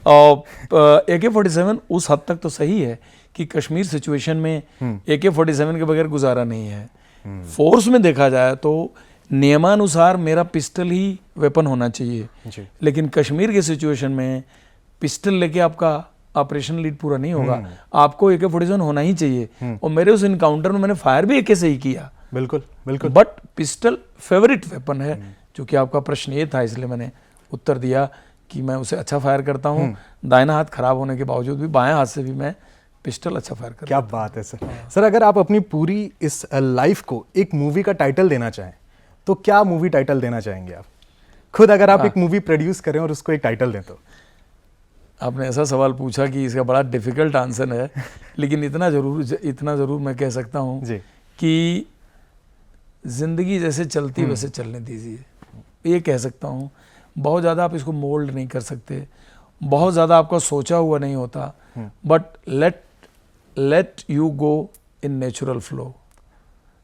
AK-47 उस हद तक तो सही है कि कश्मीर सिचुएशन में AK-47 के बगैर गुजारा नहीं है। फोर्स में देखा जाए तो नियमानुसार मेरा पिस्टल ही वेपन होना चाहिए जी। लेकिन कश्मीर के सिचुएशन में पिस्टल लेके आपका ऑपरेशन लीड पूरा नहीं होगा, आपको AK-47 होना ही चाहिए। और मेरे उस इनकाउंटर में मैंने फायर भी AK से ही किया। बिल्कुल बिल्कुल। बट पिस्टल फेवरेट वेपन है क्योंकि आपका प्रश्न ये था इसलिए मैंने उत्तर दिया कि मैं उसे अच्छा फायर करता हूँ। दाहिना हाथ खराब होने के बावजूद भी बाएं हाथ से भी मैं पिस्टल अच्छा फायर करता क्या बात है सर। सर अगर आप अपनी पूरी इस लाइफ को एक मूवी का टाइटल देना चाहें तो क्या मूवी टाइटल देना चाहेंगे आप खुद, अगर आप एक मूवी प्रोड्यूस करें और उसको एक टाइटल दें तो? आपने ऐसा सवाल पूछा कि इसका बड़ा डिफिकल्ट आंसर है, लेकिन इतना ज़रूर मैं कह सकता हूँ कि ज़िंदगी जैसे चलती वैसे चलने दीजिए, ये कह सकता हूँ। बहुत ज़्यादा आप इसको मोल्ड नहीं कर सकते, बहुत ज़्यादा आपका सोचा हुआ नहीं होता, but let you go in natural flow.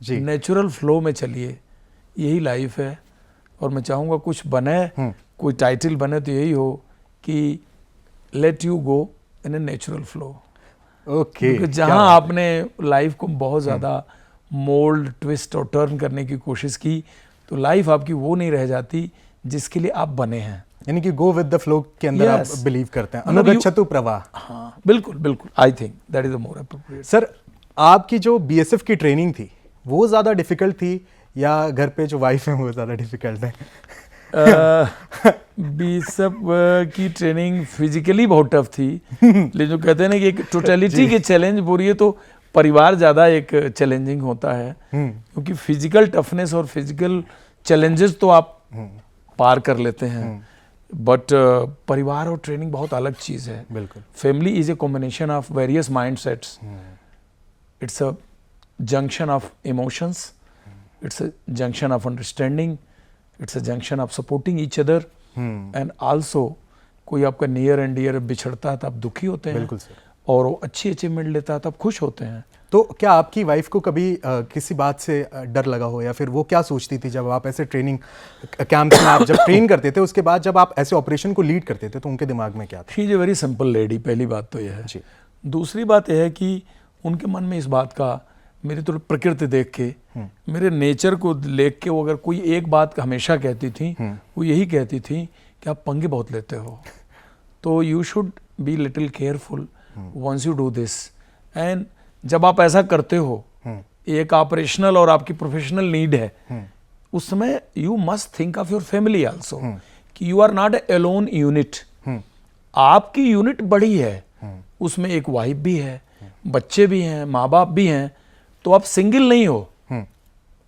Natural flow में चलिए, यही लाइफ है। और मैं चाहूँगा कुछ बने, कोई टाइटल बने तो यही हो कि let you go in a natural flow. क्योंकि जहाँ आपने लाइफ को बहुत ज़्यादा मोल्ड, ट्विस्ट और टर्न करने की कोशिश की तो लाइफ आपकी वो नहीं रह जाती जिसके लिए आप बने हैं। यानी कि गो विद द फ्लो के अंदर आप बिलीव करते हैं, अनुगच्छतु प्रवाह। हाँ बिल्कुल, I think that is the more appropriate. Sir आपकी जो बीएसएफ की ट्रेनिंग थी वो ज़्यादा डिफिकल्ट थी या घर पे जो वाइफ है वो ज़्यादा डिफिकल्ट है? बीएसएफ की ट्रेनिंग फिजिकली बहुत टफ थी, लेकिन जो कहते हैं ना कि एक टोटलिटी के चैलेंज बोलिए तो परिवार ज़्यादा एक चैलेंजिंग होता है, क्योंकि फिजिकल टफनेस और फिजिकल चैलेंजेस तो आप पार कर लेते हैं, बट परिवार और ट्रेनिंग बहुत अलग चीज़ है। बिल्कुल। Family is a combination of various mindsets, it's a junction of emotions, it's a junction of understanding, it's a junction of supporting each other, and also कोई आपका नियर एंड डियर बिछड़ता है तो आप दुखी होते हैं। बिल्कुल सर। और वो अच्छी अचीवमेंट लेता है तो आप खुश होते हैं। तो क्या आपकी वाइफ को कभी किसी बात से डर लगा हो, या फिर वो क्या सोचती थी जब आप ऐसे ट्रेनिंग कैंप में आप जब ट्रेन करते थे, उसके बाद जब आप ऐसे ऑपरेशन को लीड करते थे तो उनके दिमाग में क्या था? She is a very simple lady, पहली बात तो यह है जी। दूसरी बात यह है कि उनके मन में इस बात का, मेरी तो प्रकृति देख के, मेरे नेचर को देख के, वो अगर कोई एक बात हमेशा कहती थी, वो यही कहती थी कि आप पंगे बहुत लेते हो, तो you should be little careful once you do this. And जब आप ऐसा करते हो, एक ऑपरेशनल और आपकी प्रोफेशनल नीड है, उस समय you must think of your family also, कि you are not a alone unit. आपकी यूनिट बड़ी है, उसमें एक वाइफ भी है, बच्चे भी हैं, माँ बाप भी हैं, तो आप सिंगल नहीं हो,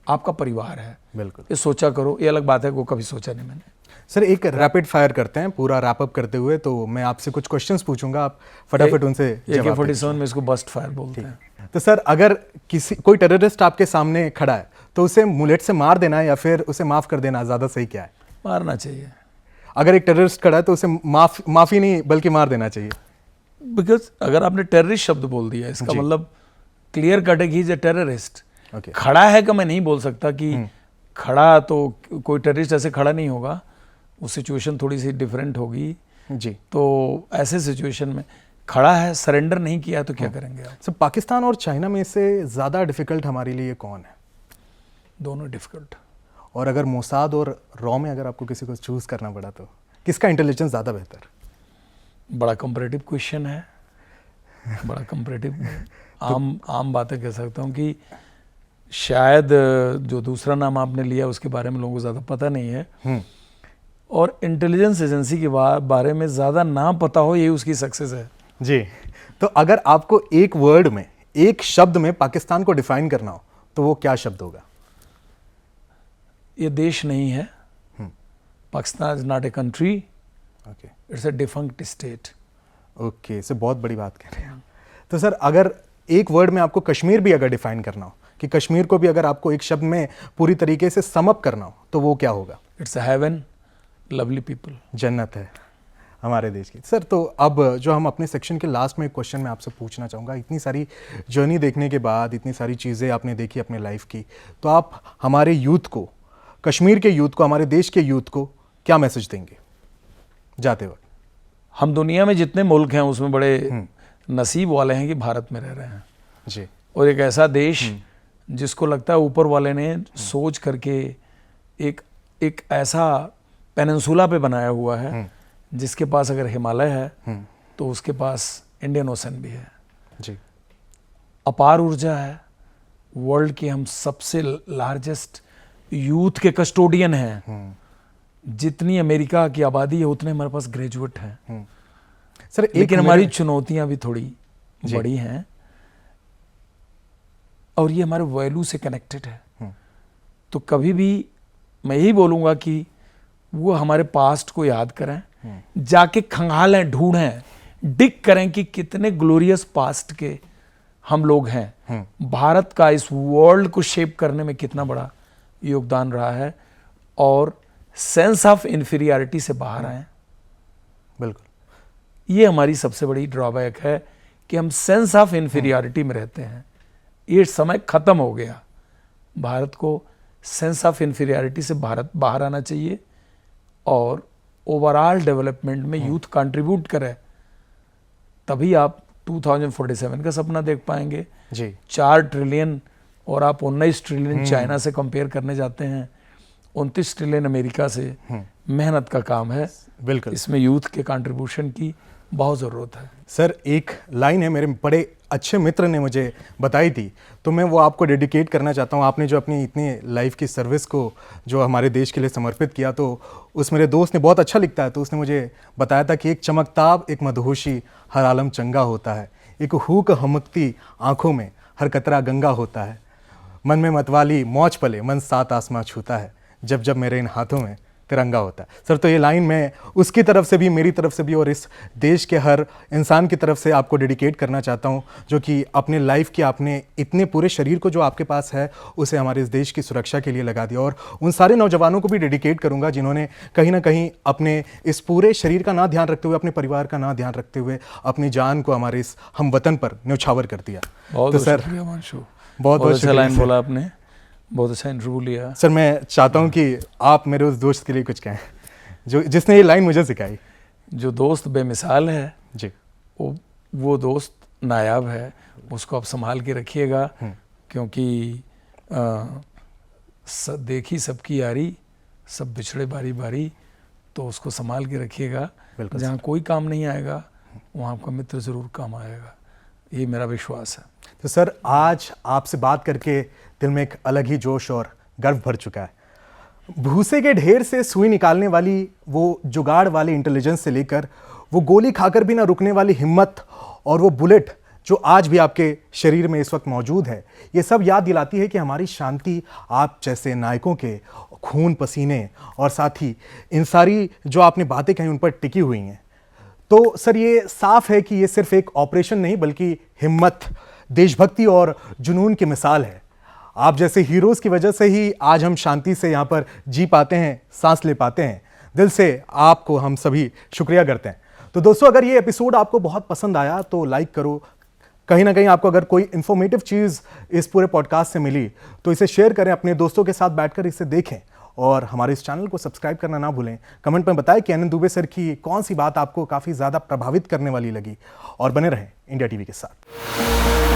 आपका परिवार है। बिल्कुल। ये सोचा करो। ये अलग बात है, वो कभी सोचा नहीं मैंने। सर एक रैपिड फायर करते हैं पूरा रैप अप करते हुए, तो मैं आपसे कुछ क्वेश्चंस पूछूंगा, आप फटाफट उनसे जवाब दीजिए। AK-47 में इसको बस्ट फायर बोलते हैं। तो सर अगर कोई टेररिस्ट आपके सामने खड़ा है तो उसे बुलेट से मार देना या फिर उसे माफ कर देना ज्यादा सही क्या है? मारना चाहिए। अगर एक टेररिस्ट खड़ा है तो उसे माफी नहीं बल्कि मार देना चाहिए। बिकॉज अगर आपने टेररिस्ट शब्द बोल दिया, इसका मतलब क्लियर कट है कि इज ए टेररिस्ट। खड़ा है का मैं नहीं बोल सकता कि खड़ा तो कोई टेररिस्ट ऐसे खड़ा नहीं होगा, वो सिचुएशन थोड़ी सी डिफरेंट होगी जी। तो ऐसे सिचुएशन में खड़ा है, सरेंडर नहीं किया तो क्या करेंगे आप? सर पाकिस्तान और चाइना में से ज़्यादा डिफिकल्ट हमारे लिए कौन है? दोनों डिफिकल्ट। और अगर मोसाद और रॉ में अगर आपको किसी को चूज करना पड़ा तो किसका इंटेलिजेंस ज़्यादा बेहतर? बड़ा कंपैरेटिव क्वेश्चन है, बड़ा कंपैरेटिव। आम बातें कह सकता हूँ कि शायद जो दूसरा नाम आपने लिया उसके बारे में लोगों को ज़्यादा पता नहीं है, और इंटेलिजेंस एजेंसी के बारे में ज़्यादा ना पता हो, यही उसकी सक्सेस है जी। तो अगर आपको एक वर्ड में, एक शब्द में पाकिस्तान को डिफाइन करना हो तो वो क्या शब्द होगा? ये देश नहीं है, Pakistan is not a country, it's a defunct state. Okay, sir बहुत बड़ी बात कह रहे हैं। तो सर अगर एक वर्ड में आपको कश्मीर भी अगर डिफाइन करना हो, कि कश्मीर को भी अगर आपको एक शब्द में पूरी तरीके से सम अप करना हो तो वो क्या होगा? It's a heaven, lovely people. जन्नत है हमारे देश की। सर तो अब जो हम अपने सेक्शन के लास्ट में एक क्वेश्चन मैं आपसे पूछना चाहूँगा, इतनी सारी जर्नी देखने के बाद, इतनी सारी चीज़ें आपने देखी अपने लाइफ की, तो आप हमारे यूथ को, कश्मीर के यूथ को, हमारे देश के यूथ को क्या मैसेज देंगे जाते वक्त? हम दुनिया में जितने मुल्क हैं उसमें बड़े नसीब वाले हैं कि भारत में रह रहे हैं जी। और एक ऐसा देश जिसको लगता है ऊपर वाले ने सोच करके एक ऐसा पेनिनसुला पे बनाया हुआ है, जिसके पास अगर हिमालय है तो उसके पास इंडियन ओशन भी है जी। अपार ऊर्जा है, वर्ल्ड के हम सबसे लार्जेस्ट यूथ के कस्टोडियन हैं, जितनी अमेरिका की आबादी है उतने हमारे पास ग्रेजुएट हैं। सर लेकिन हमारी चुनौतियां भी थोड़ी बड़ी हैं और ये हमारे वैल्यू से कनेक्टेड है। तो कभी भी मैं यही बोलूँगा कि वो हमारे पास्ट को याद करें, जाके खंगालें, ढूंढें, डिग करें कि कितने ग्लोरियस पास्ट के हम लोग हैं। भारत का इस वर्ल्ड को शेप करने में कितना बड़ा योगदान रहा है और सेंस ऑफ इन्फीरियरिटी से बाहर आए। बिल्कुल, ये हमारी सबसे बड़ी ड्रॉबैक है कि हम सेंस ऑफ इन्फीरियरिटी में रहते हैं। ये समय खत्म हो गया। भारत को सेंस ऑफ इन्फीरियरिटी से बाहर आना चाहिए और ओवरऑल डेवलपमेंट में यूथ कंट्रीब्यूट करे, तभी आप 2047 का सपना देख पाएंगे जी। 4 ट्रिलियन और आप 19 ट्रिलियन चाइना से कंपेयर करने जाते हैं, 29 ट्रिलियन अमेरिका से। मेहनत का काम है, बिल्कुल, इसमें यूथ के कंट्रीब्यूशन की बहुत ज़रूरत है। सर एक लाइन है, मेरे बड़े अच्छे मित्र ने मुझे बताई थी, तो मैं वो आपको डेडिकेट करना चाहता हूँ। आपने जो अपनी इतनी लाइफ की सर्विस को जो हमारे देश के लिए समर्पित किया, तो उस मेरे दोस्त ने, बहुत अच्छा लिखता है, तो उसने मुझे बताया था कि एक चमकताब एक मदहोशी हर आलम चंगा होता है, एक हूक हमकती आंखों में हर कतरा गंगा होता है, मन में मतवाली मौज पले मन 7 आसमां छूता है, जब जब मेरे इन हाथों में तिरंगा होता है। सर तो ये लाइन मैं उसकी तरफ से भी, मेरी तरफ से भी और इस देश के हर इंसान की तरफ से आपको डेडिकेट करना चाहता हूँ, जो कि अपने लाइफ की, आपने इतने पूरे शरीर को जो आपके पास है उसे हमारे इस देश की सुरक्षा के लिए लगा दिया। और उन सारे नौजवानों को भी डेडिकेट करूँगा जिन्होंने कहीं ना कहीं अपने इस पूरे शरीर का ना ध्यान रखते हुए, अपने परिवार का ना ध्यान रखते हुए अपनी जान को हमारे इस हम वतन पर न्यौछावर कर दिया। तो सर बहुत अच्छा लाइन बोला आपने, बहुत अच्छा इंटरव्यू लिया। सर मैं चाहता हूँ कि आप मेरे उस दोस्त के लिए कुछ कहें जो जिसने ये लाइन मुझे सिखाई। जो दोस्त बेमिसाल है जी, वो दोस्त नायाब है, उसको आप संभाल के रखिएगा, क्योंकि देखी सबकी यारी, सब बिछड़े बारी बारी, तो उसको संभाल के रखिएगा। जहाँ कोई काम नहीं आएगा वहाँ आपका मित्र ज़रूर काम आएगा, ये मेरा विश्वास है। तो सर आज आपसे बात करके दिल में एक अलग ही जोश और गर्व भर चुका है। भूसे के ढेर से सुई निकालने वाली वो जुगाड़ वाली इंटेलिजेंस से लेकर वो गोली खाकर भी ना रुकने वाली हिम्मत और वो बुलेट जो आज भी आपके शरीर में इस वक्त मौजूद है, ये सब याद दिलाती है कि हमारी शांति आप जैसे नायकों के खून पसीने और साथ ही इन सारी जो आपने बातें कही उन पर टिकी हुई हैं। तो सर ये साफ है कि ये सिर्फ एक ऑपरेशन नहीं बल्कि हिम्मत, देशभक्ति और जुनून की मिसाल है। आप जैसे हीरोज़ की वजह से ही आज हम शांति से यहाँ पर जी पाते हैं, सांस ले पाते हैं। दिल से आपको हम सभी शुक्रिया करते हैं। तो दोस्तों अगर ये एपिसोड आपको बहुत पसंद आया तो लाइक करो। कहीं ना कहीं आपको अगर कोई इन्फॉर्मेटिव चीज़ इस पूरे पॉडकास्ट से मिली तो इसे शेयर करें, अपने दोस्तों के साथ बैठकर इसे देखें और हमारे इस चैनल को सब्सक्राइब करना ना भूलें। कमेंट में बताएं कि आनंद दुबे सर की कौन सी बात आपको काफ़ी ज़्यादा प्रभावित करने वाली लगी और बने रहें इंडिया टीवी के साथ।